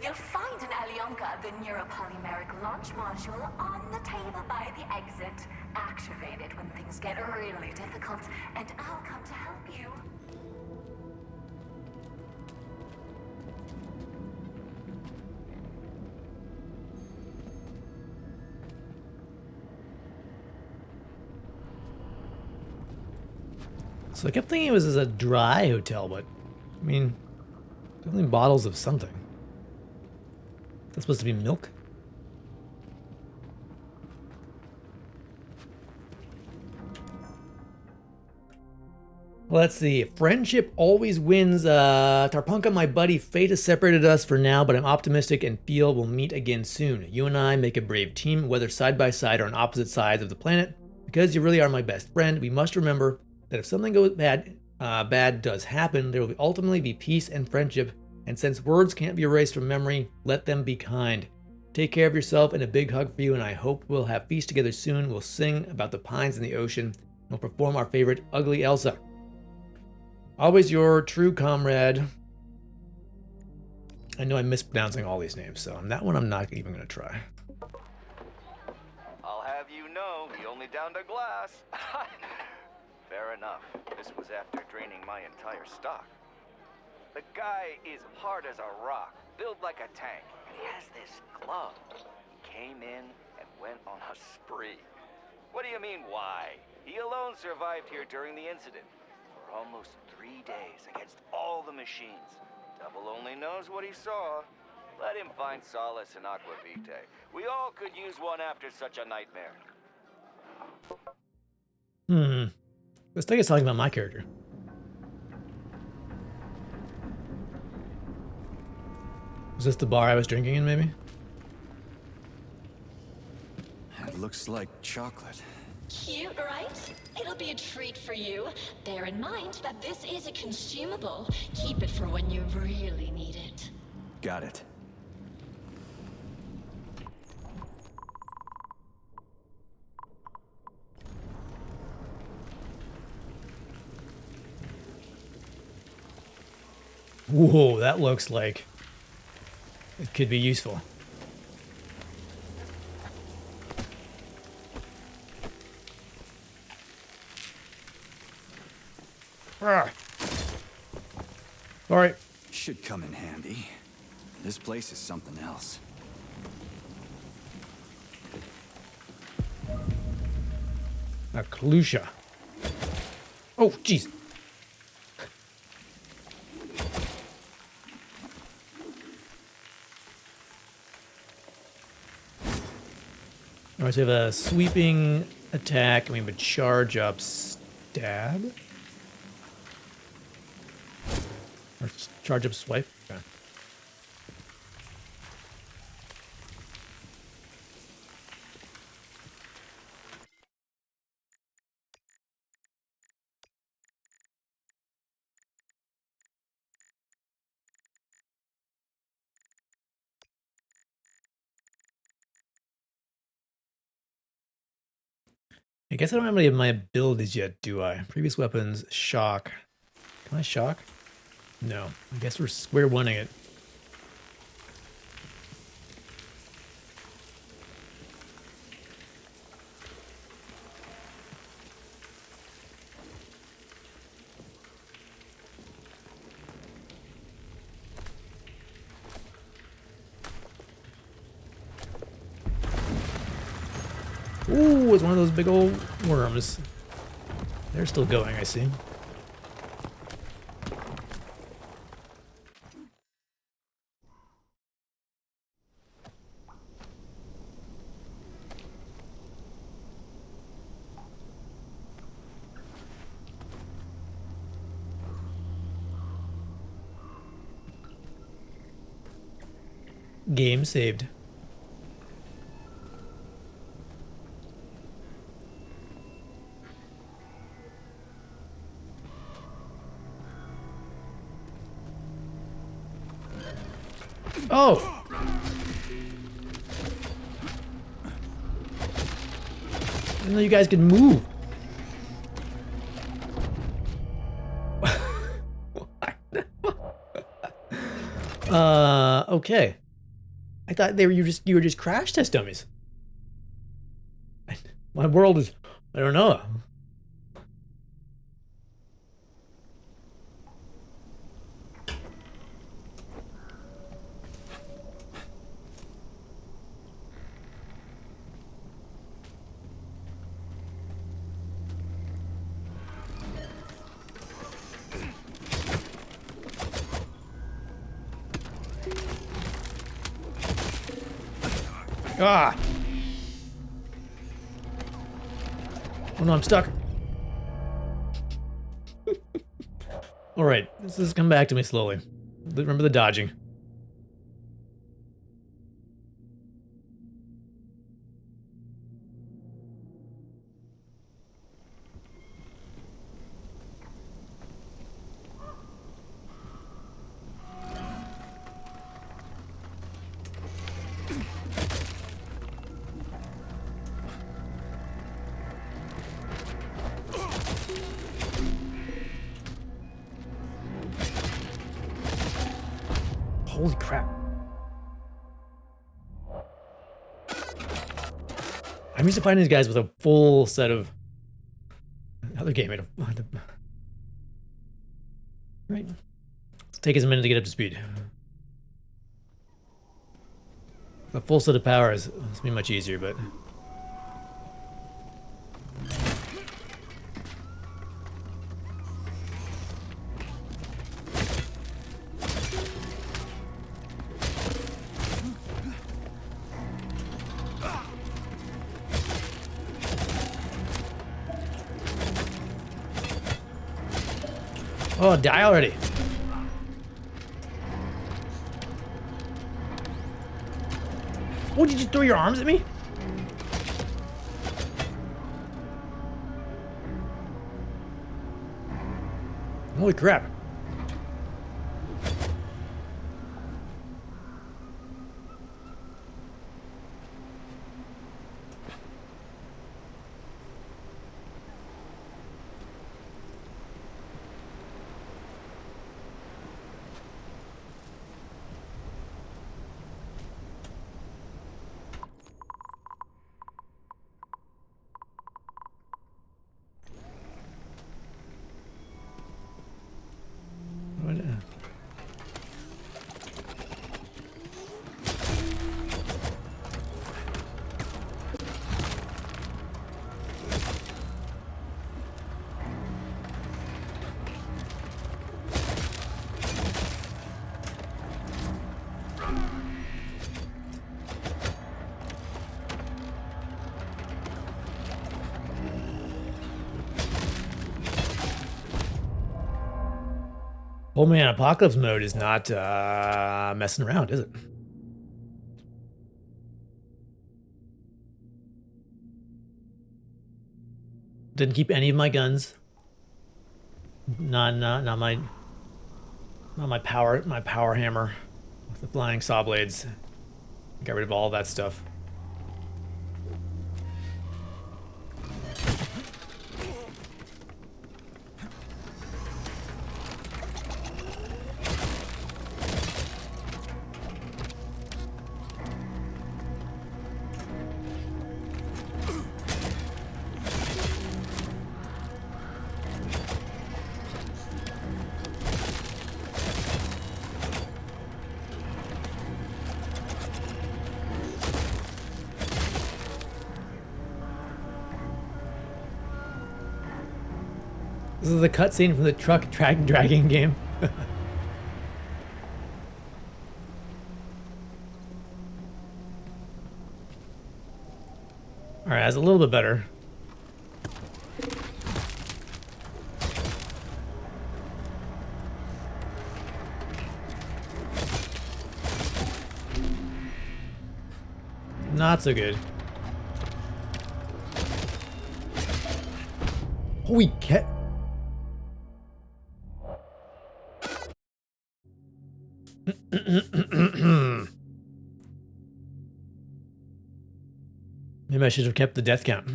You'll find an Alyonka, the neuropolymeric launch module, on the table by the exit. Activate it when things get really difficult, and I'll come to help you. So I kept thinking it was a dry hotel, but I mean, definitely bottles of something. That's supposed to be milk? Let's see. Friendship always wins. Tarpunka, my buddy, fate has separated us for now, but I'm optimistic and feel we'll meet again soon. You and I make a brave team, whether side by side or on opposite sides of the planet. Because you really are my best friend, we must remember that if something goes bad does happen, there will ultimately be peace and friendship. And since words can't be erased from memory, let them be kind. Take care of yourself, and a big hug for you, and I hope we'll have feast together soon. We'll sing about the pines in the ocean, and we'll perform our favorite Ugly Elsa. Always your true comrade. I know I'm mispronouncing all these names, so that one I'm not even going to try. I'll have you know, he only downed a glass. Fair enough. This was after draining my entire stock. The guy is hard as a rock, built like a tank, and he has this glove. He came in and went on a spree. What do you mean, why? He alone survived here during the incident. For almost 3 days against all the machines. Devil only knows what he saw. Let him find solace in Aqua Vitae. We all could use one after such a nightmare. Let's take a talking about my character. Was this the bar I was drinking in, maybe? It looks like chocolate. Cute, right? It'll be a treat for you. Bear in mind that this is a consumable. Keep it for when you really need it. Got it. Whoa, that looks like it could be useful. All right. Should come in handy. This place is something else. A Kalusha. Oh, jeez. Alright, so we have a sweeping attack, and we have a charge up stab. Or charge up swipe. Okay. I guess I don't have any of my abilities yet, do I? Previous weapons, shock. Can I shock? No. I guess we're square one-ing it. Ooh, it's one of those big old worms. They're still going, I see. Game saved. Oh! I didn't know you guys could move. Okay. I thought you were just crash test dummies. My world is, I don't know. Ah! Oh no, I'm stuck. Alright, this has come back to me slowly. Remember the dodging. Holy crap. I'm used to fighting these guys with a full set of... Another game. Right. Let's take us a minute to get up to speed. A full set of powers. It's be much easier, but... Oh, die already. Oh, did you throw your arms at me? Holy crap. Oh man, apocalypse mode is not messing around, is it? Didn't keep any of my guns. Not my power hammer with the flying saw blades. Got rid of all that stuff. This is the cutscene from the truck dragging game. Alright, that's a little bit better. Not so good. Holy cat. Maybe I should have kept the death count.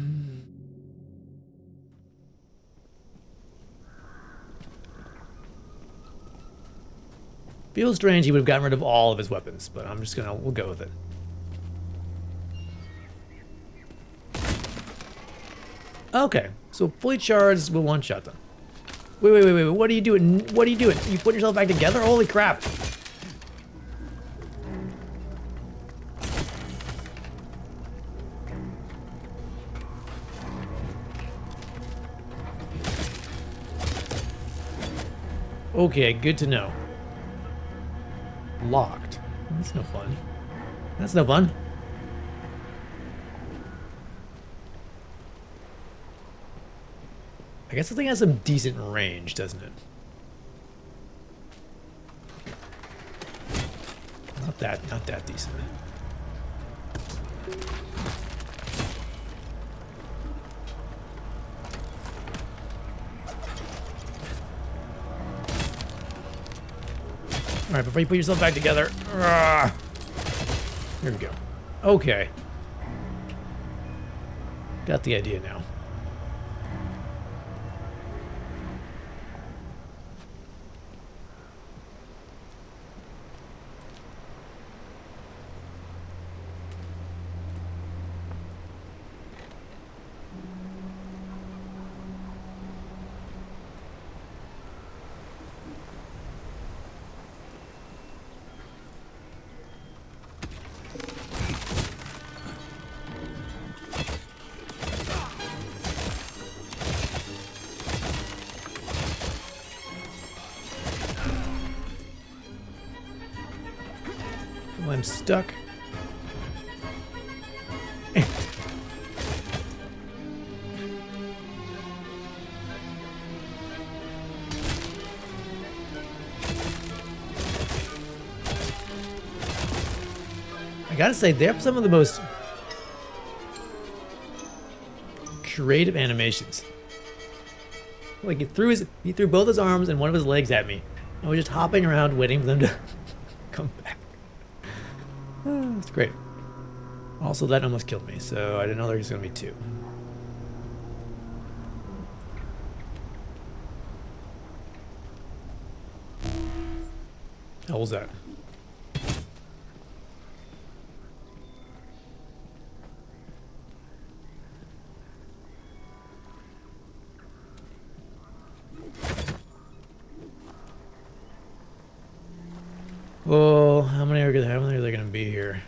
Feels strange he would have gotten rid of all of his weapons, but I'm just we'll go with it. Okay, so fully charged will one-shot them. Wait, what are you doing? What are you doing? You putting yourself back together? Holy crap. Okay, good to know. Locked. That's no fun. That's no fun. I guess the thing has some decent range, doesn't it? Not that decent. All right, before you put yourself back together. Here we go. Okay. Got the idea now. I'm stuck. I gotta say, they have some of the most creative animations. Like he threw both his arms and one of his legs at me, and was just hopping around waiting for them to come back. That's great. Also, that almost killed me, so I didn't know there was going to be two. How was that? Oh, how many are there going to be here?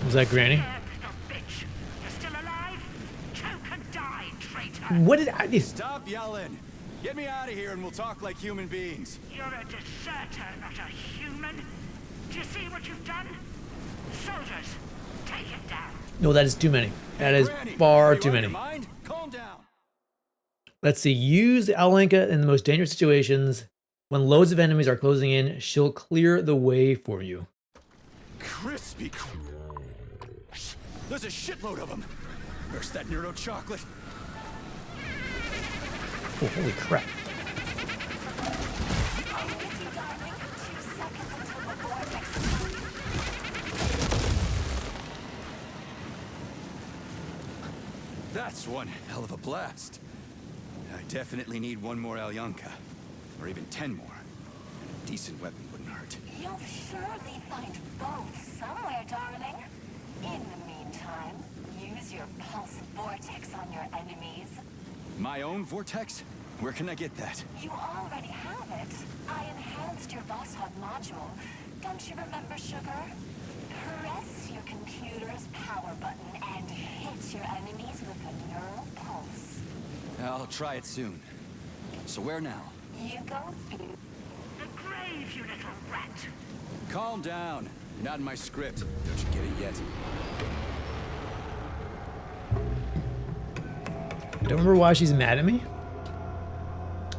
Was that Granny? What did I do? Stop yelling! Get me out of here and we'll talk like human beings. You're a deserter, not a human. Do you see what you've done? Soldiers, take it down. No, that is too many. That is Granny, far are you too out of many. your mind? Calm down. Let's see. Use the Alenka in the most dangerous situations. When loads of enemies are closing in, she'll clear the way for you. Crispy. There's a shitload of them. Where's that neuro chocolate? Oh, holy crap. That's one hell of a blast. I definitely need one more Alenka. Or even 10 more. A decent weapon wouldn't hurt. You'll surely find both somewhere, darling. In the meantime, use your pulse vortex on your enemies. My own vortex? Where can I get that? You already have it. I enhanced your Vosshod module. Don't you remember, Sugar? Press your computer's power button and hit your enemies with a neural pulse. I'll try it soon. So where now? You go The grave, you little rat. Calm down. You're not in my script. Don't you get it yet? I don't remember why she's mad at me.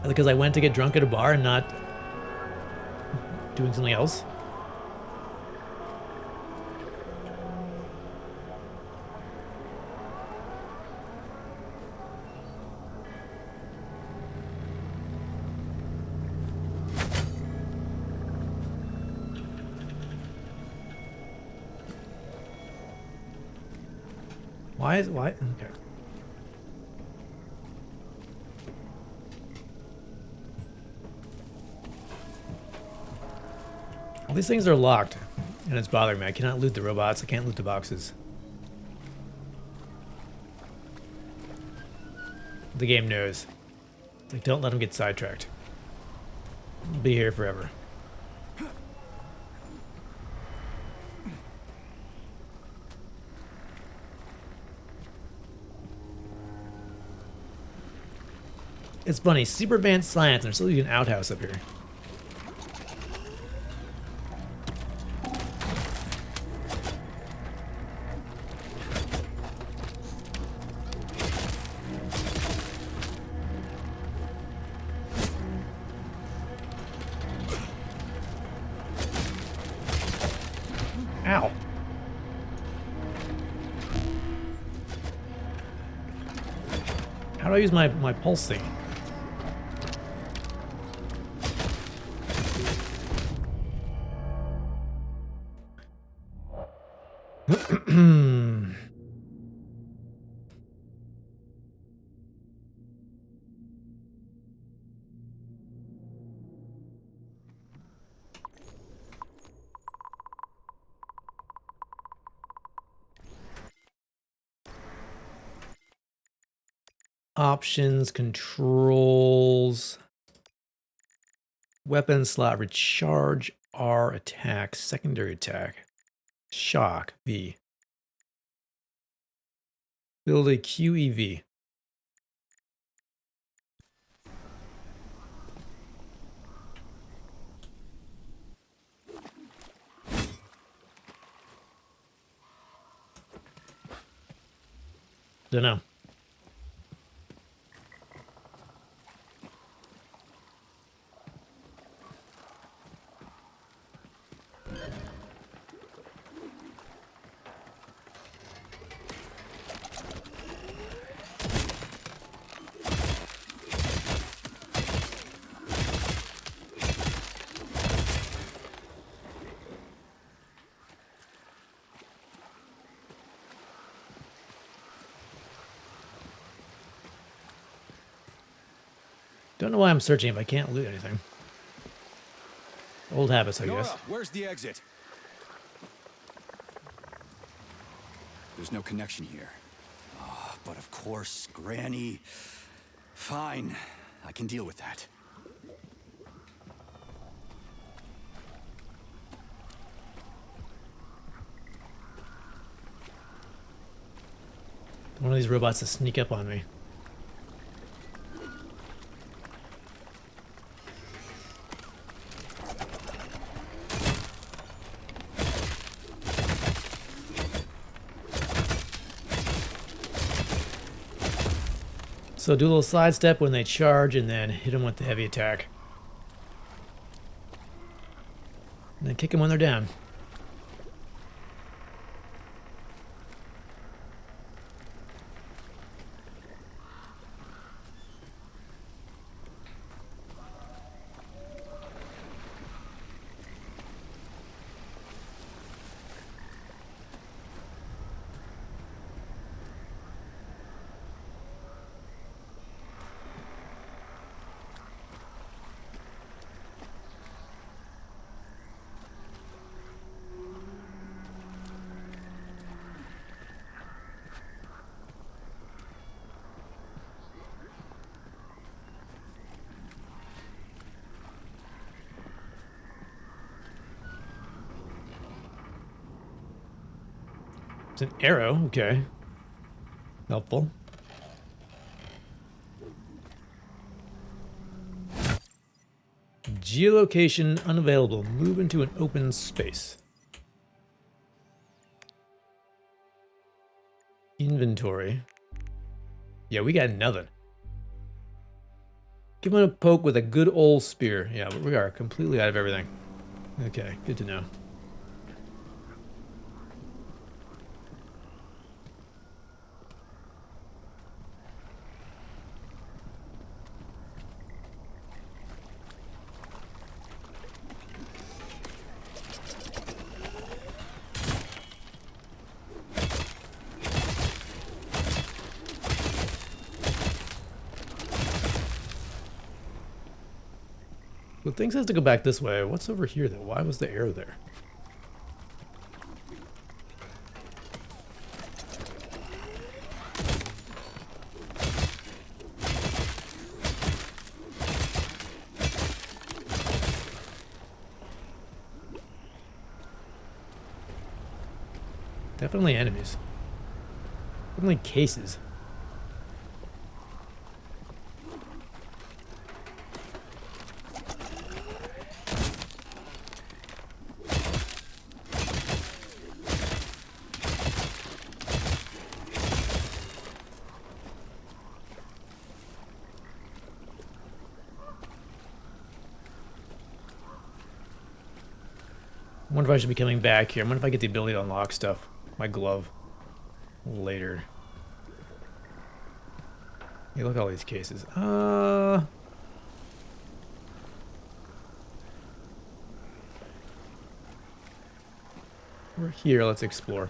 Because I went to get drunk at a bar and not doing something else. Why? Okay. All these things are locked, and it's bothering me. I cannot loot the robots. I can't loot the boxes. The game knows. It's like, don't let them get sidetracked. I'll be here forever. It's funny, super advanced science, and there's still an outhouse up here. Ow. How do I use my pulse thing? Options, controls, weapon slot, recharge, R, attack, secondary attack, shock, V. Build a QEV. Don't know. Don't know why I'm searching if I can't loot anything. Old habits, I guess. Nora, where's the exit? There's no connection here. Oh, but of course, Granny. Fine, I can deal with that. One of these robots to sneak up on me. So do a little sidestep when they charge and then hit them with the heavy attack. And then kick them when they're down. It's an arrow, okay. Helpful. Geolocation unavailable. Move into an open space. Inventory. Yeah, we got nothing. Give him a poke with a good old spear. Yeah, but we are completely out of everything. Okay, good to know. Well, things has to go back this way. What's over here, though? Why was the arrow there? Definitely enemies. Definitely cases. I wonder if I should be coming back here. I wonder if I get the ability to unlock stuff. My glove. Later. Hey, look at all these cases. Over here, let's explore.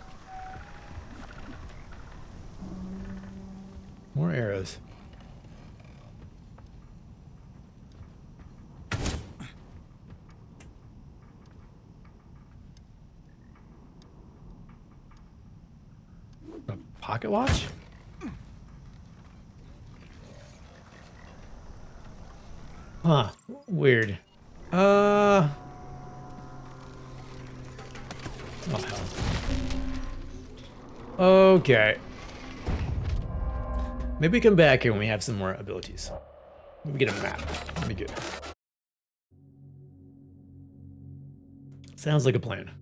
More arrows. Pocket watch? Huh. Weird. Oh, hell. Okay. Maybe we come back here when we have some more abilities. Maybe get a map. That'd be good. Sounds like a plan.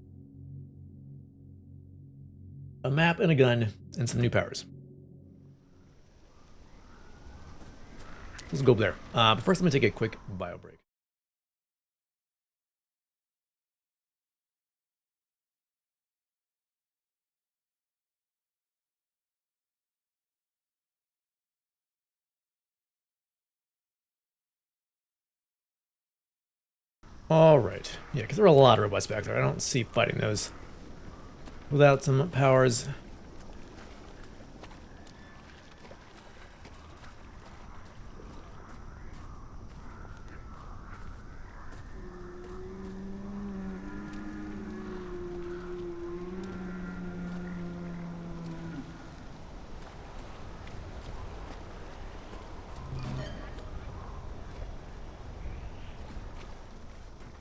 A map and a gun and some new powers. Let's go there. But first, I'm gonna take a quick bio break. All right. Yeah, because there are a lot of robots back there. I don't see fighting those without some powers.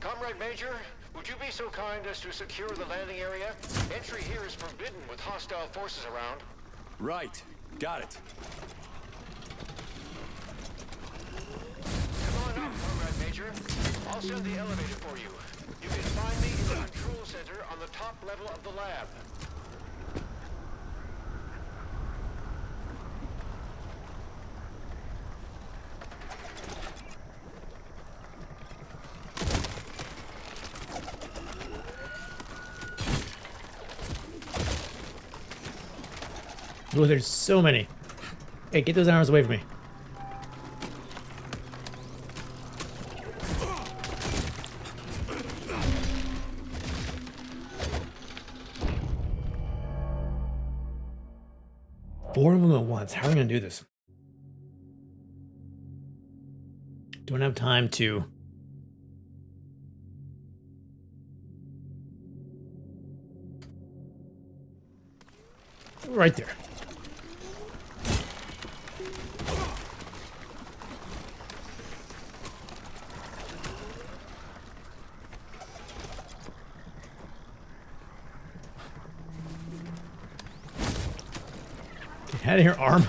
Comrade Major, would you be so kind as to secure the landing area? Entry here is forbidden with hostile forces around. Right. Got it. Come on up, Comrade Major. I'll send the elevator for you. You can find me in the control center on the top level of the lab. Oh, there's so many. Hey, get those arrows away from me. Four of them at once. How are we gonna do this? Don't have time to. Right there. Get out of here, arm.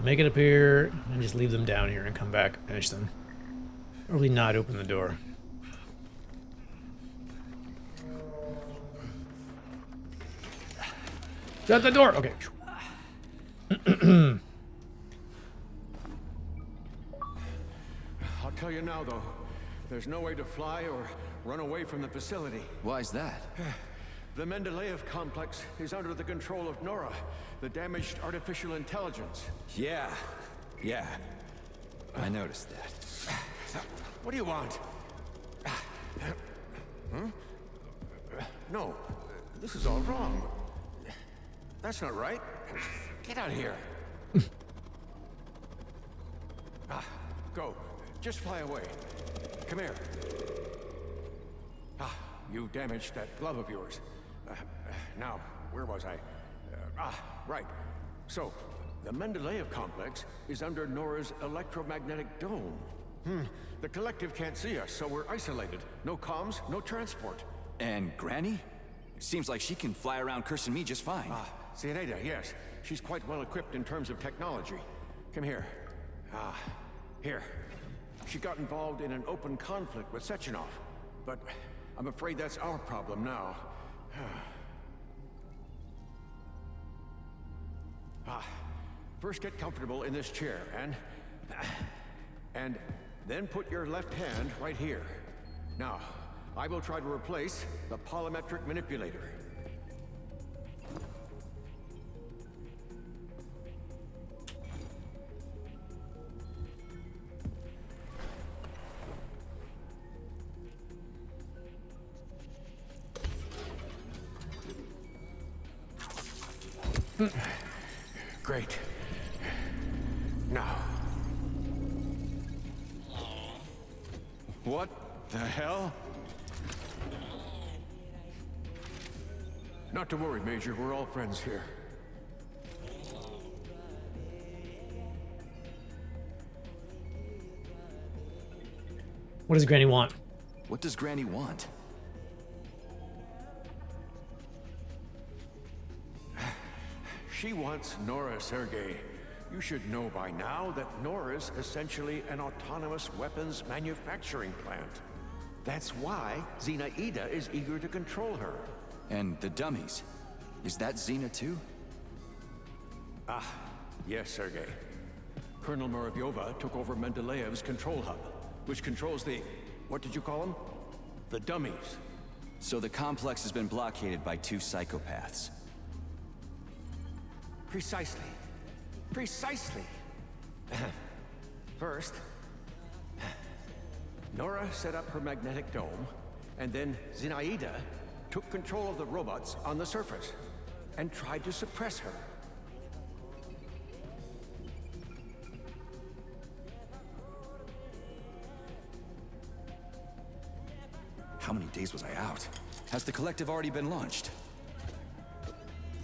Make it appear and just leave them down here and come back and finish them. Probably not open the door. Shut the door! Okay. I'll tell you now, though. There's no way to fly or run away from the facility. Why's that? The Mendeleev complex is under the control of Nora, the damaged artificial intelligence. Yeah. I noticed that. What do you want? No, this is all wrong. That's not right. Get out of here. Go. Just fly away. Come here. You damaged that glove of yours. Now, where was I? Right. So, the Mendeleev complex is under Nora's electromagnetic dome. The collective can't see us, so we're isolated. No comms, no transport. And Granny? Seems like she can fly around cursing me just fine. Zenaida, yes. She's quite well equipped in terms of technology. Come here. Here. She got involved in an open conflict with Sechenov, but I'm afraid that's our problem now. First get comfortable in this chair, and then put your left hand right here. Now, I will try to replace the polymetric manipulator. Great. Now. What the hell? Not to worry, Major. We're all friends here. What does Granny want? What does Granny want? She wants Nora, Sergei. You should know by now that Nora's essentially an autonomous weapons manufacturing plant. That's why Zenaida is eager to control her. And the dummies. Is that Xena too? Yes, Sergei. Colonel Muravyova took over Mendeleev's control hub, which controls the... what did you call them? The dummies. So the complex has been blockaded by two psychopaths. Precisely. Precisely. First, Nora set up her magnetic dome, and then Zenaida took control of the robots on the surface and tried to suppress her. How many days was I out? Has the collective already been launched?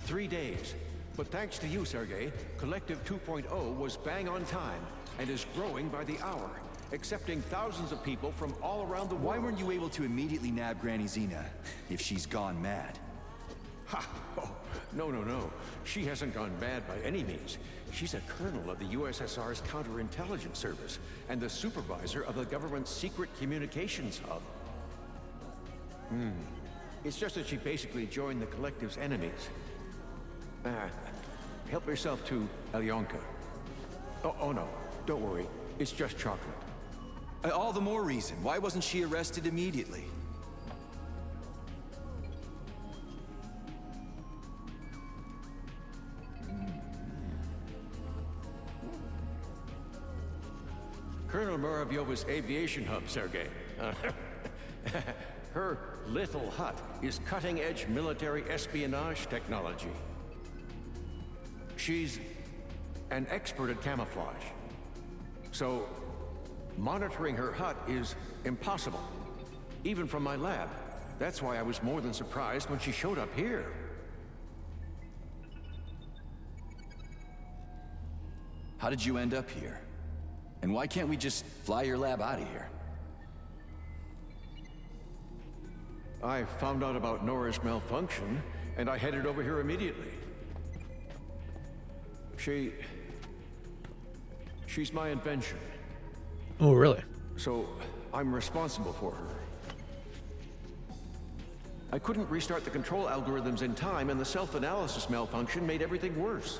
3 days. But thanks to you, Sergei, Collective 2.0 was bang on time and is growing by the hour, accepting thousands of people from all around the world. Why weren't you able to immediately nab Granny Xena, if she's gone mad? Oh, no. She hasn't gone mad by any means. She's a colonel of the USSR's counterintelligence service and the supervisor of the government's secret communications hub. It's just that she basically joined the Collective's enemies. Help yourself to Alyonka. Oh no, don't worry. It's just chocolate. All the more reason. Why wasn't she arrested immediately? Colonel Muravyova's aviation hub, Sergei. Her little hut is cutting-edge military espionage technology. She's an expert at camouflage. So, monitoring her hut is impossible, even from my lab. That's why I was more than surprised when she showed up here. How did you end up here? And why can't we just fly your lab out of here? I found out about Nora's malfunction, and I headed over here immediately. She's my invention. Oh, really? So, I'm responsible for her. I couldn't restart the control algorithms in time, and the self-analysis malfunction made everything worse.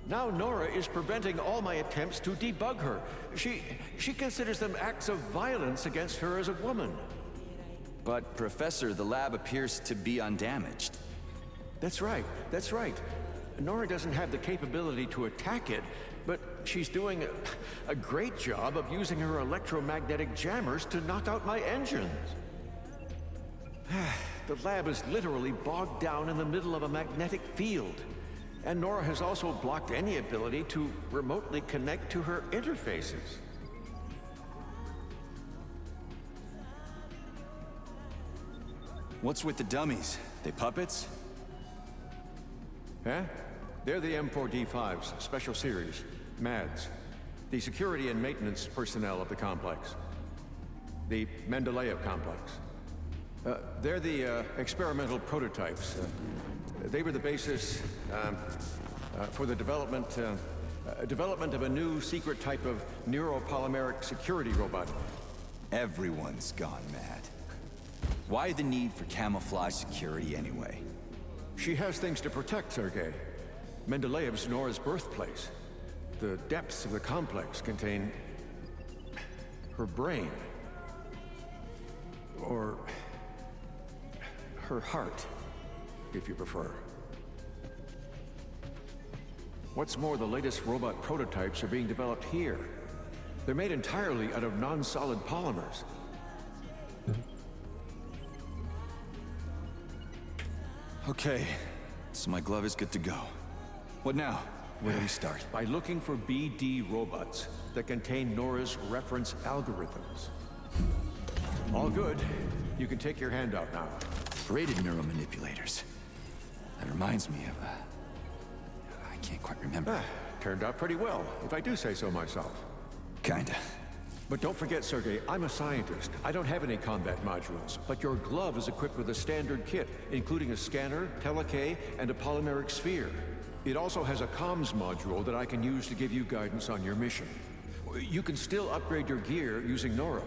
Now Nora is preventing all my attempts to debug her. She considers them acts of violence against her as a woman. But, Professor, the lab appears to be undamaged. That's right, that's right. Nora doesn't have the capability to attack it, but she's doing a great job of using her electromagnetic jammers to knock out my engines. The lab is literally bogged down in the middle of a magnetic field. And Nora has also blocked any ability to remotely connect to her interfaces. What's with the dummies? They puppets? Huh? They're the M4D5s, Special Series, MADs. The security and maintenance personnel of the complex. The Mendeleev complex. They're the experimental prototypes. They were the basis for the development of a new secret type of neuropolymeric security robot. Everyone's gone mad. Why the need for camouflage security anyway? She has things to protect, Sergei. Mendeleev's Nora's birthplace. The depths of the complex contain her brain. Or her heart, if you prefer. What's more, the latest robot prototypes are being developed here. They're made entirely out of non-solid polymers. Okay, so my glove is good to go. What now? Where do we start? By looking for BD robots that contain Nora's reference algorithms. All good. You can take your hand out now. Braided neuromanipulators. That reminds me of, I can't quite remember. Turned out pretty well, if I do say so myself. Kinda. But don't forget, Sergei, I'm a scientist. I don't have any combat modules, but your glove is equipped with a standard kit, including a scanner, telekay, and a polymeric sphere. It also has a comms module that I can use to give you guidance on your mission. You can still upgrade your gear using Nora.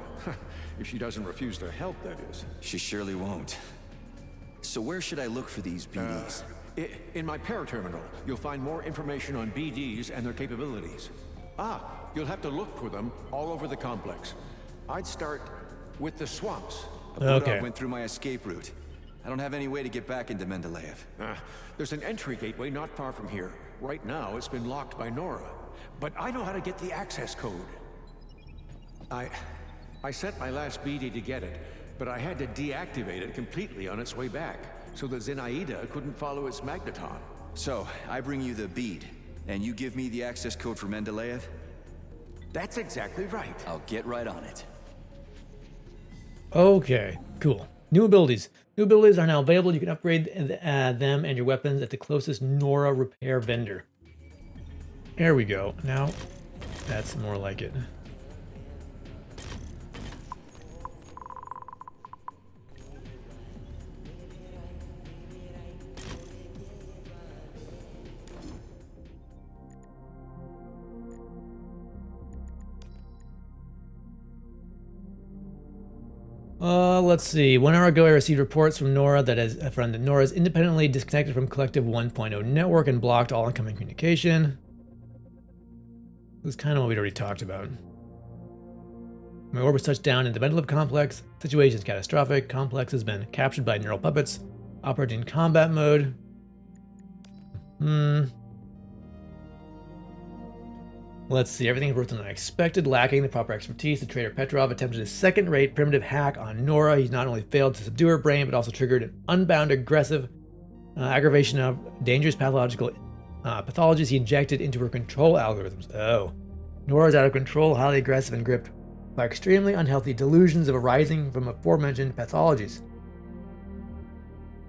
If she doesn't refuse to help, that is. She surely won't. So where should I look for these BDs? In my paraterminal, you'll find more information on BDs and their capabilities. You'll have to look for them all over the complex. I'd start with the swamps. I went through my escape route. I don't have any way to get back into Mendeleev. There's an entry gateway not far from here. Right now, it's been locked by Nora. But I know how to get the access code. I sent my last BD to get it, but I had to deactivate it completely on its way back, so that Zenaida couldn't follow its magneton. So, I bring you the bead, and you give me the access code for Mendeleev? That's exactly right. I'll get right on it. Okay, cool. New abilities. New abilities are now available. You can upgrade them and your weapons at the closest Nora repair vendor. There we go. Now, that's more like it. Let's see. 1 hour ago, I received reports from Nora that Nora is independently disconnected from Collective 1.0 network and blocked all incoming communication. This is kind of what we'd already talked about. My orb was touched down in the Mendeleev complex. Situation is catastrophic. Complex has been captured by neural puppets. Operating in combat mode. Let's see. Everything worked than I expected. Lacking the proper expertise, the traitor Petrov attempted a second-rate primitive hack on Nora. He not only failed to subdue her brain, but also triggered an unbound, aggressive aggravation of dangerous pathological pathologies he injected into her control algorithms. Oh. Nora is out of control, highly aggressive, and gripped by extremely unhealthy delusions of arising from aforementioned pathologies.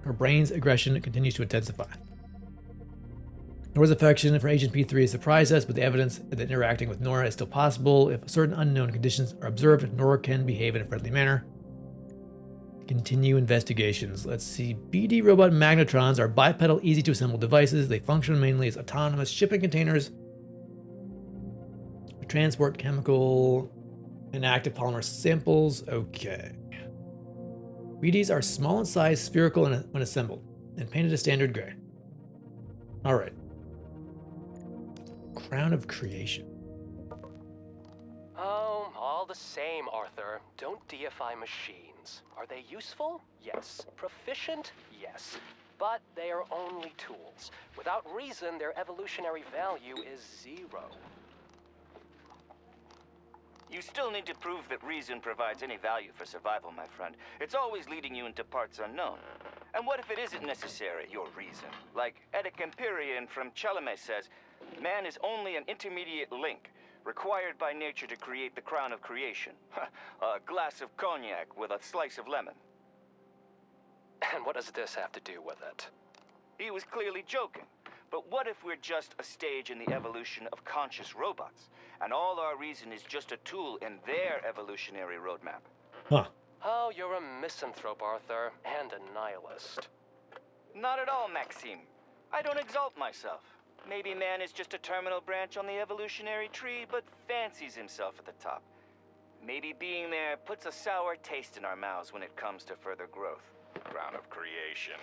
Her brain's aggression continues to intensify. Nora's affection for Agent P3 has surprised us, but the evidence that interacting with Nora is still possible. If certain unknown conditions are observed, Nora can behave in a friendly manner. Continue investigations. Let's see. BD robot magnetrons are bipedal, easy-to-assemble devices. They function mainly as autonomous shipping containers to transport chemical and active polymer samples. Okay. BDs are small in size, spherical when assembled, and painted a standard gray. All right. Crown of Creation. Oh, all the same, Arthur. Don't deify machines. Are they useful? Yes. Proficient? Yes. But they are only tools. Without reason, their evolutionary value is 0. You still need to prove that reason provides any value for survival, my friend. It's always leading you into parts unknown. And what if it isn't necessary, your reason? Like Edic Empyrean from Chelome says, man is only an intermediate link, required by nature to create the crown of creation. A glass of cognac with a slice of lemon. And what does this have to do with it? He was clearly joking. But what if we're just a stage in the evolution of conscious robots, and all our reason is just a tool in their evolutionary roadmap? Huh. Oh, you're a misanthrope, Arthur, and a nihilist. Not at all, Maxime. I don't exalt myself. Maybe man is just a terminal branch on the evolutionary tree, but fancies himself at the top. Maybe being there puts a sour taste in our mouths when it comes to further growth. Crown of creation.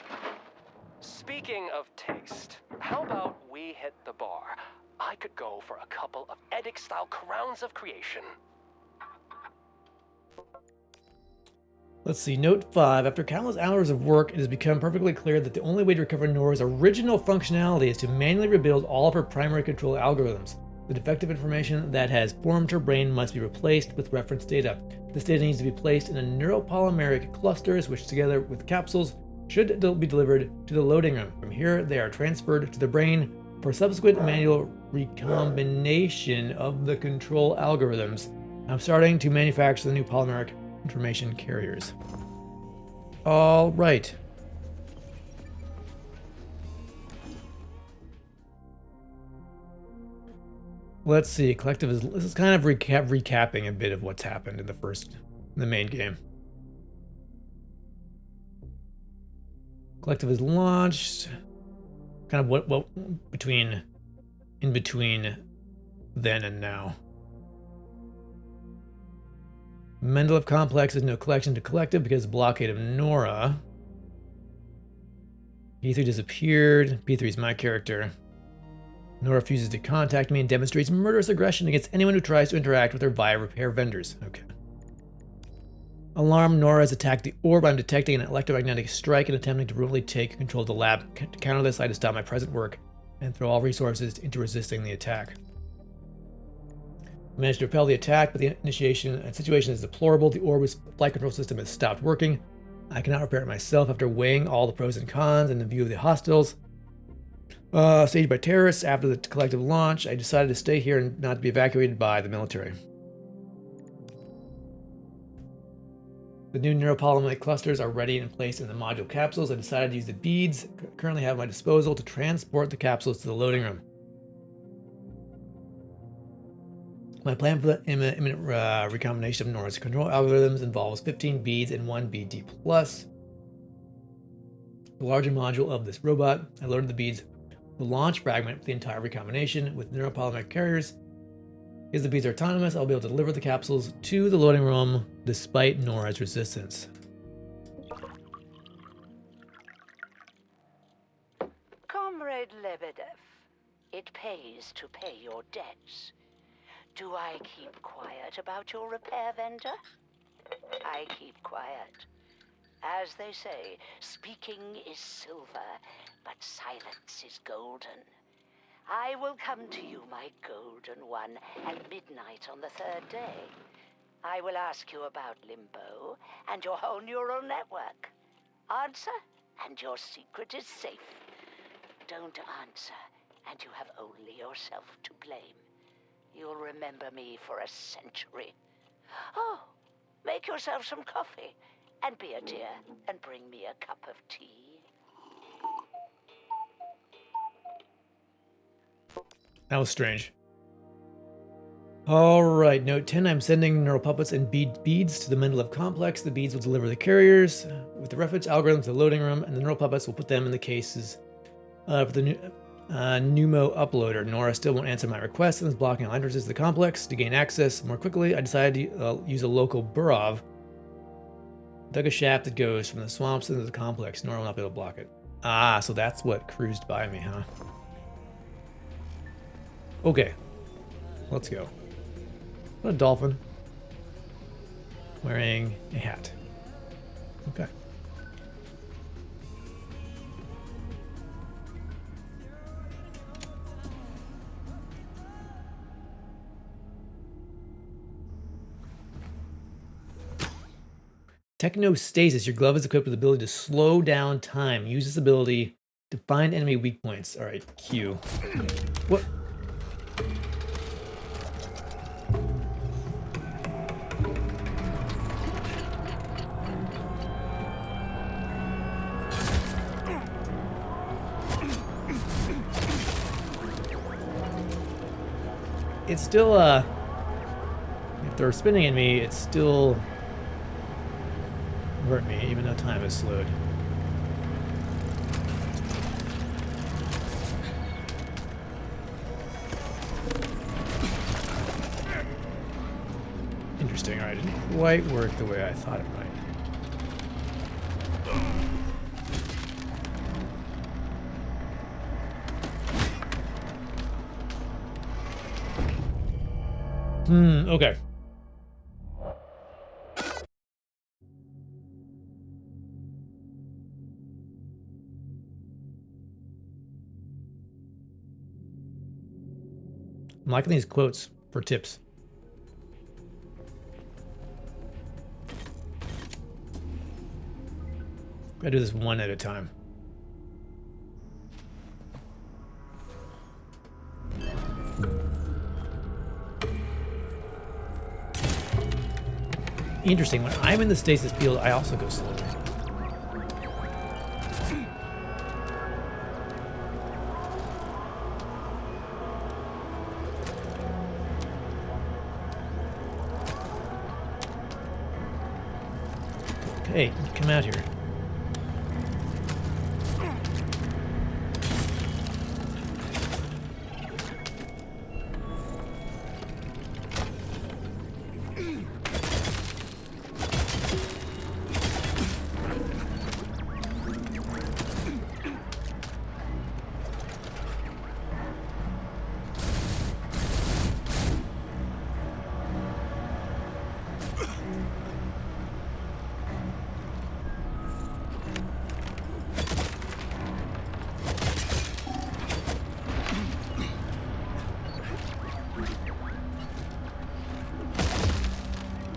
Speaking of taste, how about we hit the bar? I could go for a couple of Edic-style crowns of creation. Let's see, note 5. After countless hours of work, it has become perfectly clear that the only way to recover Nora's original functionality is to manually rebuild all of her primary control algorithms. The defective information that has formed her brain must be replaced with reference data. This data needs to be placed in a neuropolymeric clusters, which together with capsules should be delivered to the loading room. From here, they are transferred to the brain for subsequent manual recombination of the control algorithms. I'm starting to manufacture the new polymeric information carriers. All right. Let's see. Collective is. This is kind of recapping a bit of what's happened in the main game. Collective is launched. Kind of what in between then and now. Mendeleev complex is no collection to collective because of blockade of Nora. P3 disappeared. P3 is my character. Nora refuses to contact me and demonstrates murderous aggression against anyone who tries to interact with her via repair vendors. Okay. Alarm, Nora has attacked the orb. I'm detecting an electromagnetic strike and attempting to remotely take control of the lab. To counter this, I had to stop my present work and throw all resources into resisting the attack. I managed to repel the attack, but the situation is deplorable. The orb's flight control system has stopped working. I cannot repair it myself after weighing all the pros and cons in the view of the hostiles. Staged by terrorists after the collective launch, I decided to stay here and not to be evacuated by the military. The new neuropolymeric clusters are ready and placed in the module capsules. I decided to use the beads currently have at my disposal to transport the capsules to the loading room. My plan for the imminent recombination of Nora's control algorithms involves 15 beads and 1 BD+. The larger module of this robot, I loaded the beads, the launch fragment for the entire recombination with neuropolymeric carriers. Because the beads are autonomous, I'll be able to deliver the capsules to the loading room despite Nora's resistance. Comrade Lebedev, it pays to pay your debts. Do I keep quiet about your repair vendor? I keep quiet. As they say, speaking is silver, but silence is golden. I will come to you, my golden one, at midnight on the third day. I will ask you about Limbo and your whole neural network. Answer, and your secret is safe. Don't answer, and you have only yourself to blame. You'll remember me for a century. Oh, make yourself some coffee, and be a dear, and bring me a cup of tea. That was strange. Alright, note 10, I'm sending neural puppets and beads to the Mendeleev complex. The beads will deliver the carriers with the reference algorithm to the loading room, and the neural puppets will put them in the cases for the Pneumo uploader. Nora still won't answer my request and is blocking all entrances to the complex. To gain access more quickly, I decided to use a local Burov. Dug a shaft that goes from the swamps into the complex. Nora will not be able to block it. Ah, so that's what cruised by me, huh? Okay, let's go. What a dolphin. Wearing a hat. Okay. Technostasis. Your glove is equipped with the ability to slow down time. Use this ability to find enemy weak points. Alright, Q. What? It's still, if they're spinning at me, it's still hurt me, even though time is slowed. Interesting, alright, it didn't quite work the way I thought it might. Okay. I'm liking these quotes for tips. Gotta do this one at a time. Interesting, when I'm in the stasis field, I also go slower. Hey, come out here.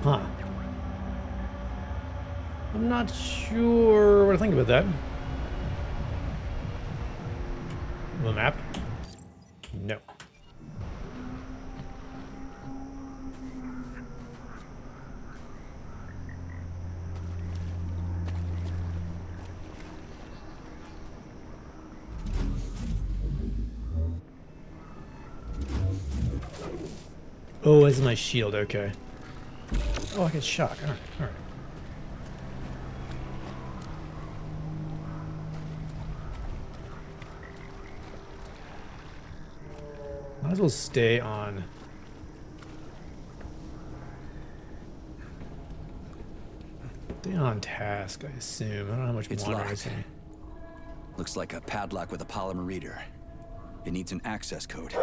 Huh. I'm not sure what to think about that. The map? No. Oh, this is my shield, okay. Oh, I get shock. Alright, alright. Might as well stay on. Stay on task, I assume. I don't know how much It's water locked. is in. Looks like a padlock with a polymer reader. It needs an access code.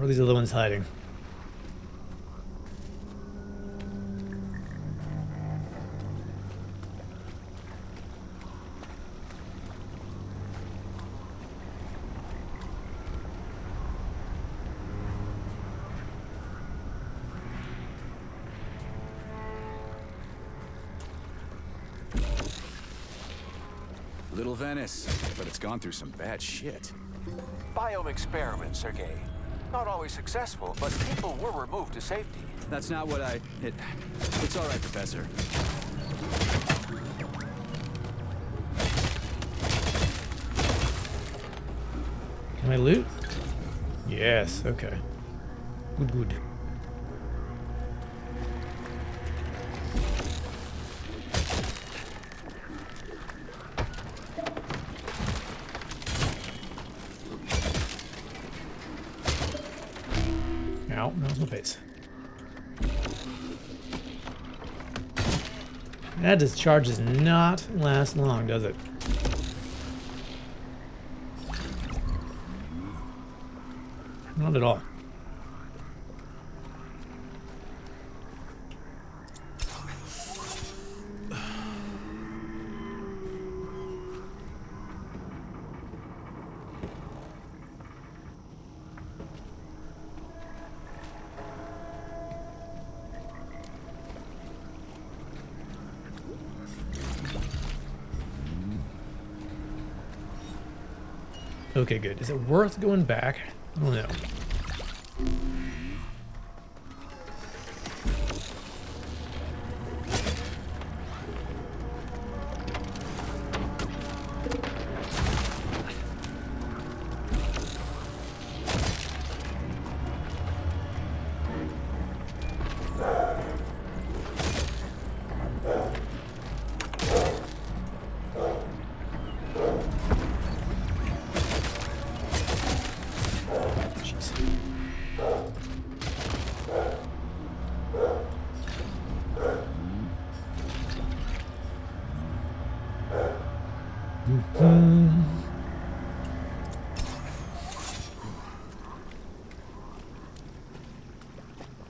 these other ones hiding? Little Venice, but it's gone through some bad shit. Biome experiments, Sergei. Not always successful, but people were removed to safety. That's not what It's all right, Professor. Can I loot? Yes, okay. Good, good. Ow, that was my face. That discharge does not last long, does it? Not at all. Okay, good. Is it worth going back? I don't know.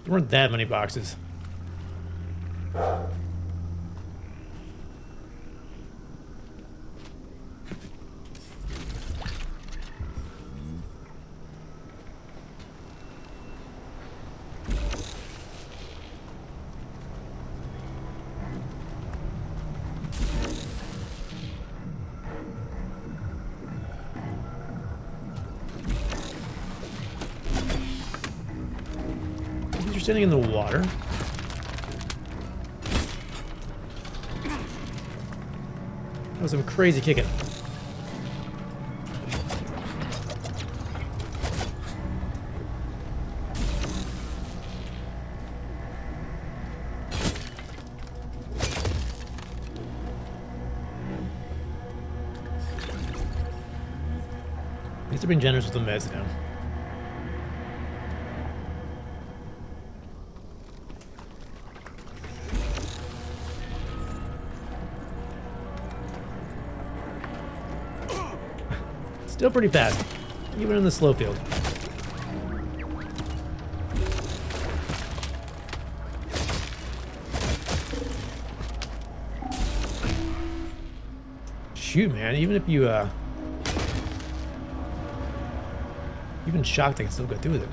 There weren't that many boxes. You're standing in the water. That was some crazy kicking. At least they're being generous with the meds now. Still pretty fast, even in the slow field. Shoot, man, even if you, even shocked, I can still go through with it.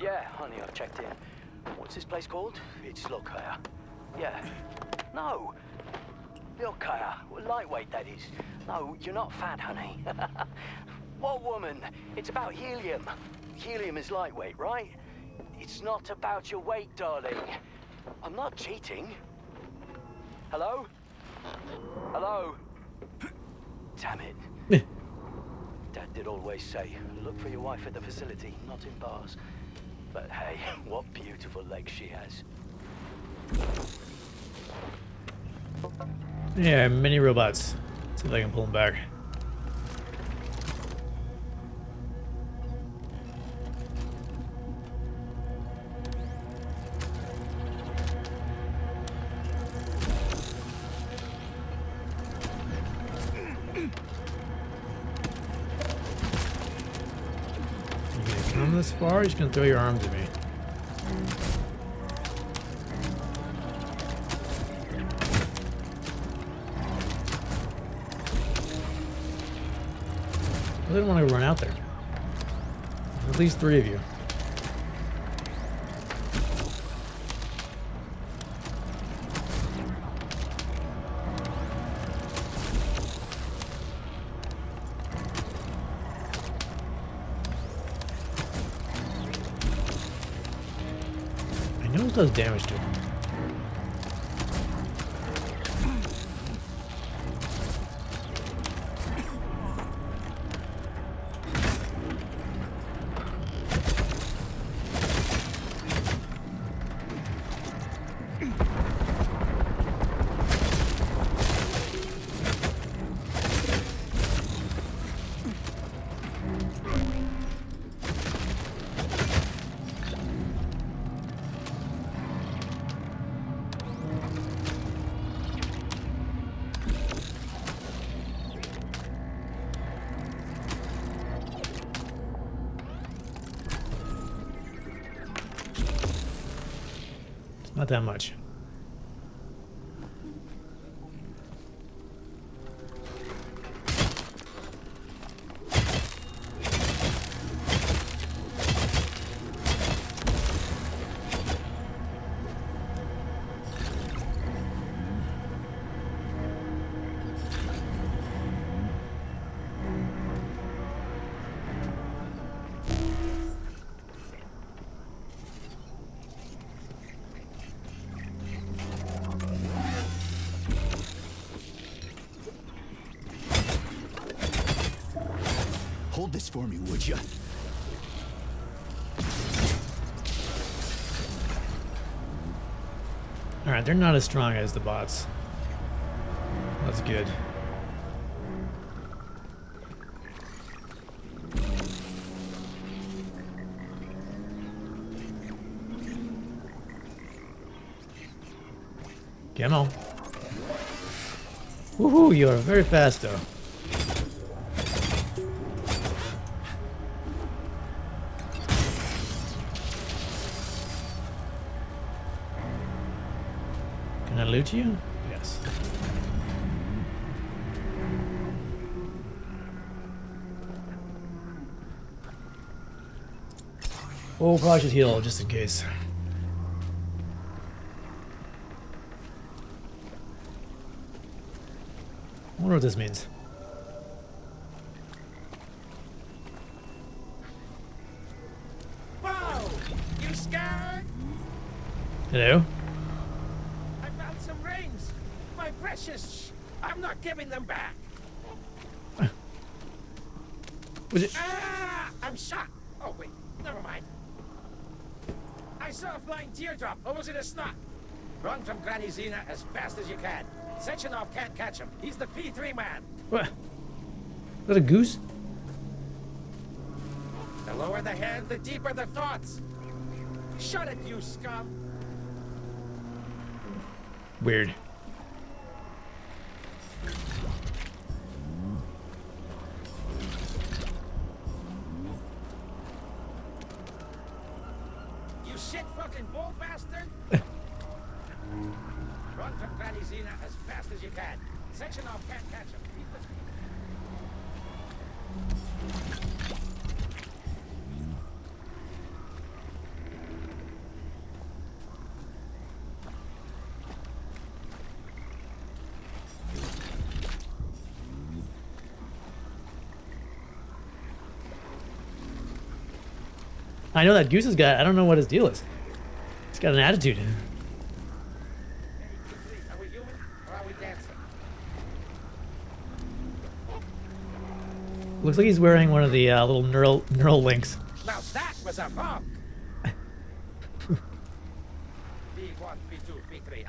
Yeah, honey, I've checked in. What's this place called? It's Lokaya. Yeah. No. Lokaya. Lightweight, that is. No, you're not fat, honey. What woman? It's about helium. Helium is lightweight, right? It's not about your weight, darling. I'm not cheating. Hello? Hello? Damn it. Dad did always say, look for your wife at the facility, not in bars. But hey, what beautiful legs she has. Yeah, mini robots. Let's see if I can pull them back. Come this far, you're just gonna throw your arms at me. I didn't want to run out there. At least 3 of you. I know it does damage to him. Not that much. Hold this for me, would you? Alright, they're not as strong as the bots. That's good. Come on. Woohoo, you are very fast though. Can I loot you? Yes. Oh, probably should heal just in case. I wonder what this means. Whoa! You scared? Hello? I found some rings. My precious. I'm not giving them back. Was it? Ah! I'm shot. Oh, wait. Never mind. I saw a flying teardrop. Or was it a snot? Run from Granny Xena as fast as you can. Sectionov can't catch him. He's the P3 man. What? Is that a goose? The lower the hand, the deeper the thoughts. Shut it, you scum. Weird. You shit fucking bull bastard. Run from Granny Xena as fast as you can. Sectionov can't catch him. He's the... I know that Goose has got, I don't know what his deal is. He's got an attitude. Are we human or are we dancing? Looks like he's wearing one of the little neural links. Now that was a bomb! B1, B2, B3.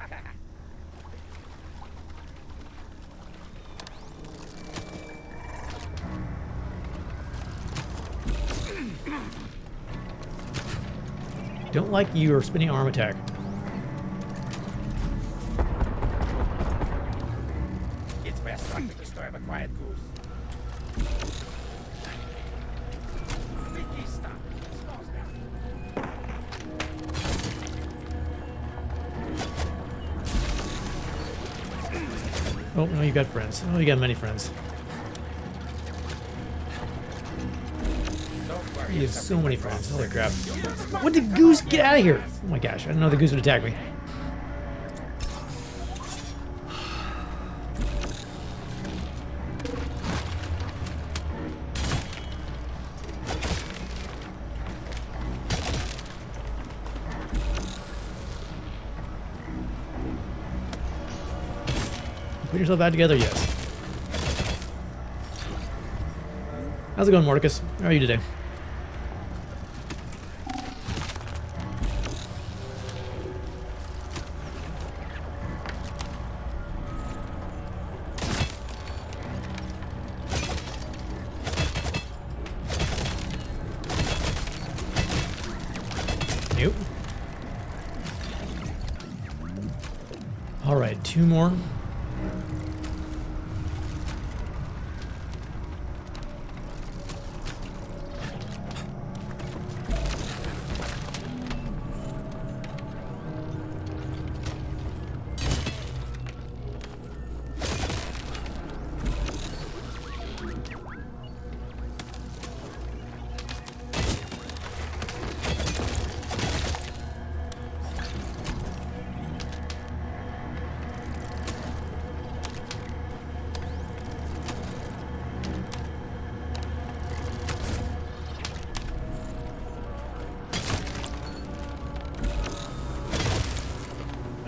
Don't like your spinning arm attack. It's best not to disturb a quiet goose. Vicky, stop. Slow down. Oh, no, you got friends. Oh, you got many friends. You have so many friends. Holy crap. What did Goose get out of here? Oh my gosh, I didn't know the Goose would attack me. Put yourself back together, yes. How's it going, Mordecus? How are you today? Nope. All right, 2 more.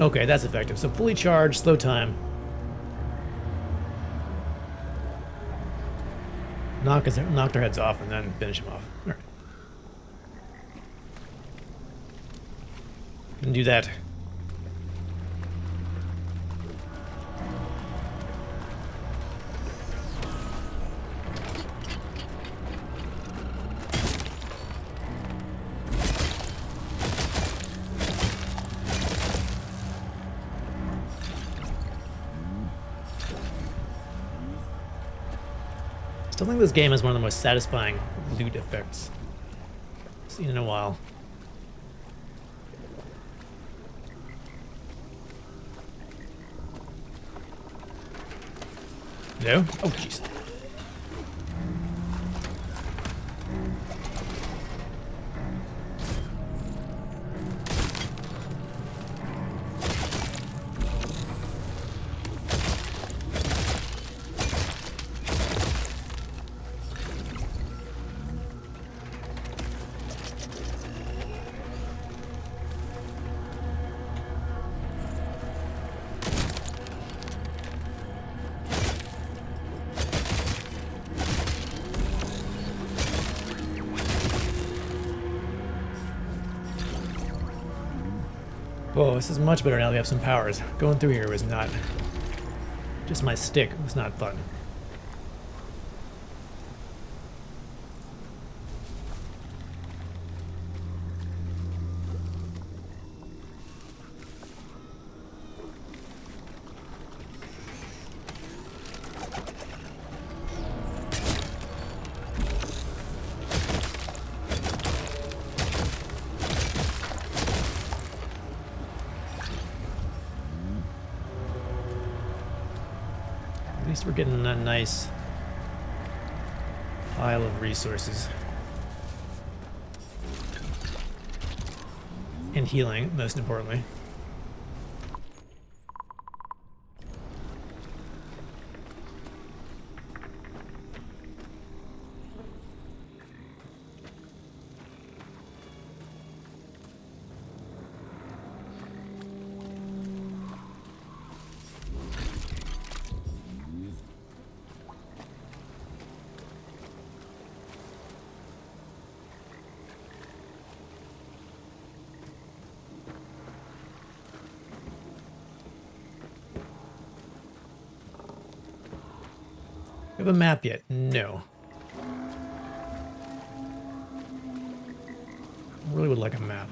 Okay, that's effective. So fully charged, slow time. Knock their heads off and then finish them off. All right. Can do that. Still think this game has one of the most satisfying loot effects I've seen in a while. No? Oh, jeez. Whoa, this is much better now that we have some powers. Going through here was not... just my stick was not fun. At least we're getting a nice pile of resources. And healing, most importantly. We have a map yet? No. I really would like a map.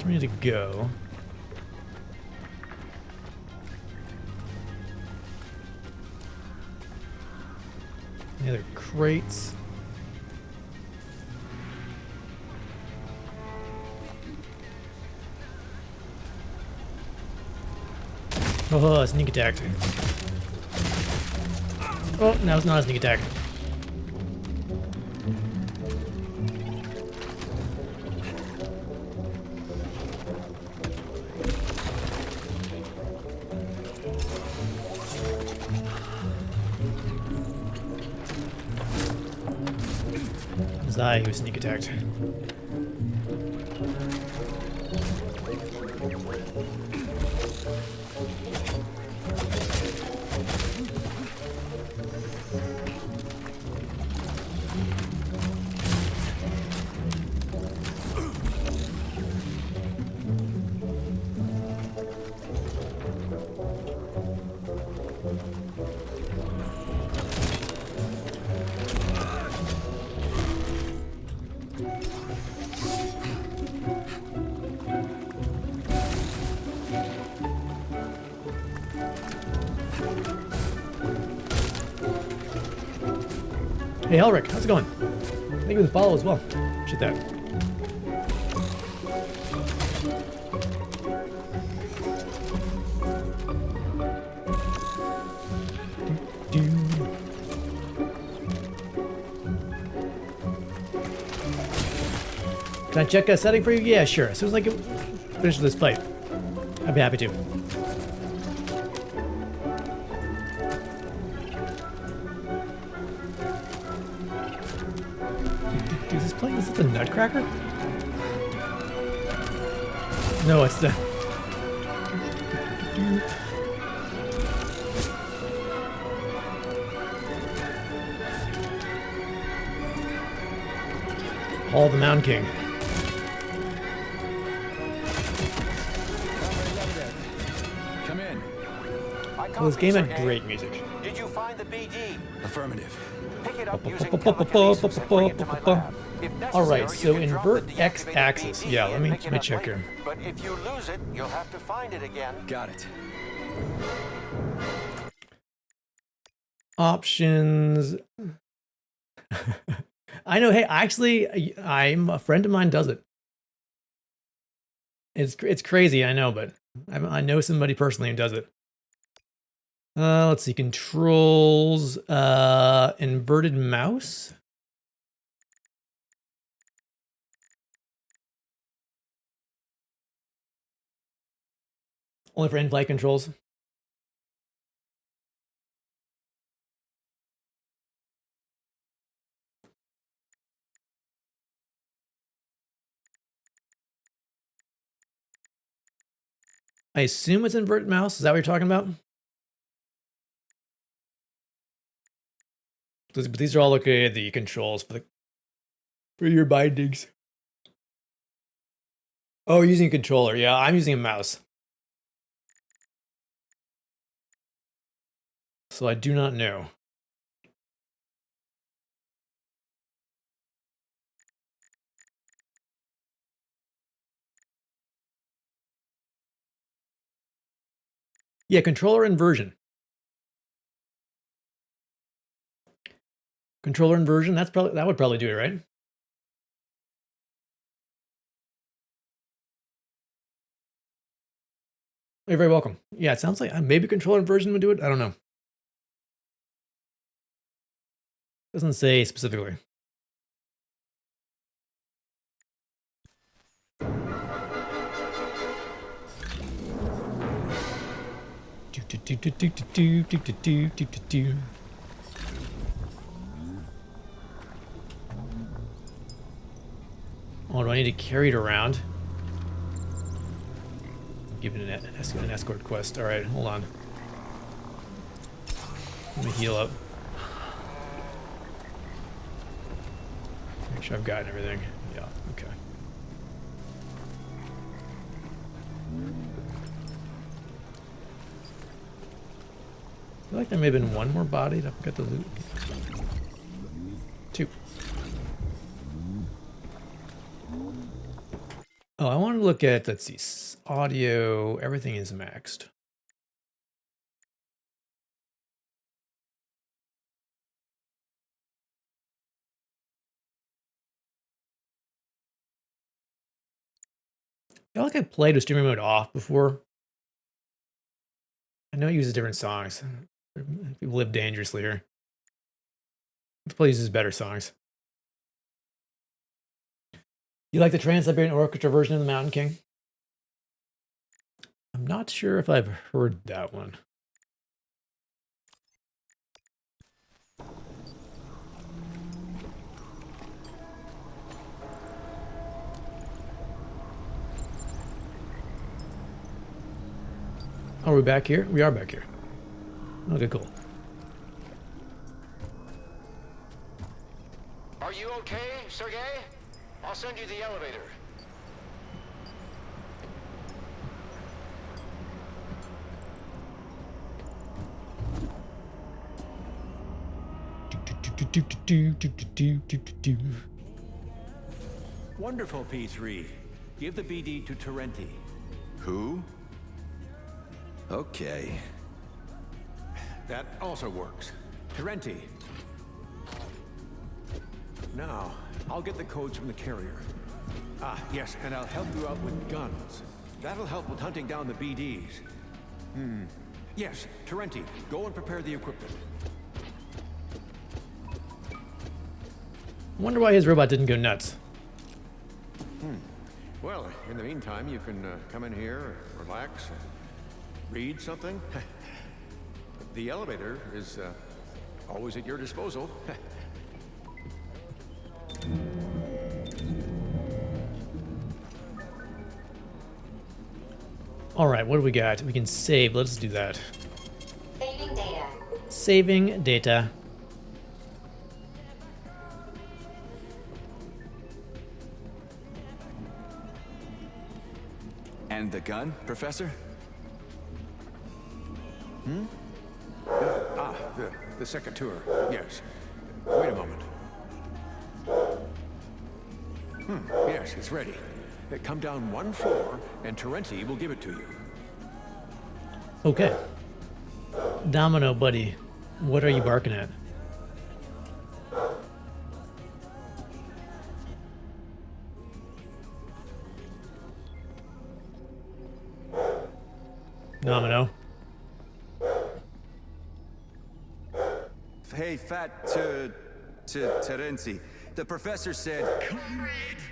Ready to go. Any other crates? Oh, sneak attack. Oh, now it's not a sneak attack. Who sneak attacked. Hey Elric, how's it going? Thank you for the follow as well. Appreciate that. Can I check a setting for you? Yeah, sure. As soon as I get finished with this fight, I'd be happy to. Is this playing? Is it the Nutcracker? No, it's the. Hall of the Mound King. Come in. Well, this game had great music. Did you find the BD? Affirmative. Pick it up using telekinesis and bring it to my lab. If necessary, Alright, so you can drop the invert x-axis. deactivated Yeah, BD let and me pick it up check later. here. But if you lose it, you'll have to find it again. Got it. Options. I know. Hey, actually, I'm a friend of mine does it. It's crazy, I know, but I know somebody personally who does it. Let's see, controls, inverted mouse. Only for in-flight controls. I assume it's inverted mouse. Is that what you're talking about? But these are all looking at the controls for your bindings. Oh, you're using a controller. Yeah, I'm using a mouse. So I do not know. Yeah, controller inversion. Controller inversion, that would probably do it, right? You're very welcome. Yeah, it sounds like maybe controller inversion would do it. I don't know. Doesn't say specifically. Oh, do I need to carry it around? Give it an escort quest. All right, hold on. Let me heal up. Make sure I've gotten everything. Yeah, okay. I feel like there may have been one more body that I forgot to loot. 2. Oh, I want to look at, let's see, audio. Everything is maxed. I feel like I played with streaming mode off before. I know it uses different songs. People live dangerously here. Let's play uses better songs. You like the Trans-Siberian Orchestra version of the Mountain King? I'm not sure if I've heard that one. Are we back here? We are back here. Okay, cool. Are you okay, Sergey? I'll send you the elevator. Wonderful, P3. Give the BD to Terenti. Who? Okay. That also works. Terenti. Now, I'll get the codes from the carrier. Ah, yes, and I'll help you out with guns. That'll help with hunting down the BDs. Yes, Terenti, go and prepare the equipment. I wonder why his robot didn't go nuts. Well, in the meantime, you can come in here, relax, and read something. The elevator is always at your disposal. All right, what do we got? We can save. Let's do that. Saving data. Saving data. And the gun, Professor? The second tour, yes. Wait a moment. Yes, it's ready. Come down 1 floor, and Terenti will give it to you. Okay. Domino, buddy. What are you barking at? Domino. Hey, Terenti. The professor said... Comrade,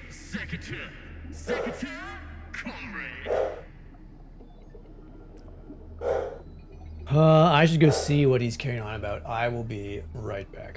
Secretary. Secretary, comrade. I should go see what he's carrying on about. I will be right back.